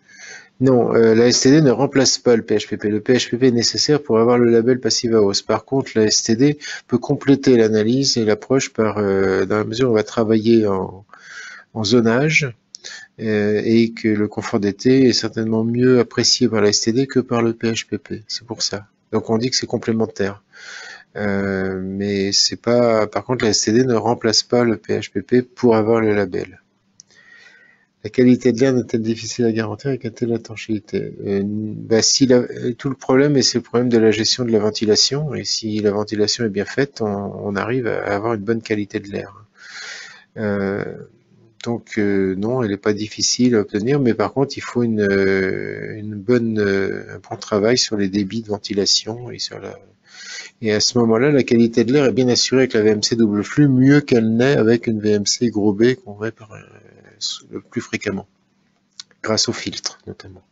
Speaker 2: Non, la STD ne remplace pas le PHPP. Le PHPP est nécessaire pour avoir le label Passive House. Par contre, la STD peut compléter l'analyse et l'approche dans la mesure où on va travailler en zonage et que le confort d'été est certainement mieux apprécié par la STD que par le PHPP. C'est pour ça. Donc on dit que c'est complémentaire. Mais c'est pas. Par contre, la STD ne remplace pas le PHPP pour avoir le label. La qualité de l'air n'est-elle difficile à garantir et quelle est l'étanchéité? Tout le problème, et c'est le problème de la gestion de la ventilation, et si la ventilation est bien faite, on arrive à avoir une bonne qualité de l'air. Non, elle n'est pas difficile à obtenir, mais par contre, il faut un bon travail sur les débits de ventilation et à ce moment-là, la qualité de l'air est bien assurée avec la VMC double flux, mieux qu'elle n'est avec une VMC gros B qu'on met le plus fréquemment, grâce au filtre notamment.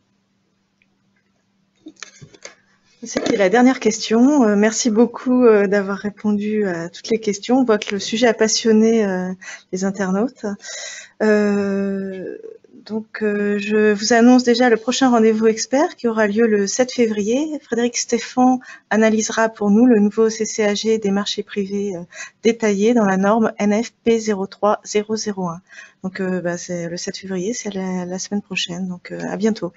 Speaker 1: C'était la dernière question. Merci beaucoup d'avoir répondu à toutes les questions. On voit que le sujet a passionné les internautes. Je vous annonce déjà le prochain rendez-vous expert qui aura lieu le 7 février. Frédéric Stéphan analysera pour nous le nouveau CCAG des marchés privés détaillé dans la norme NFP 03001. Donc c'est le 7 février, c'est la semaine prochaine. Donc à bientôt.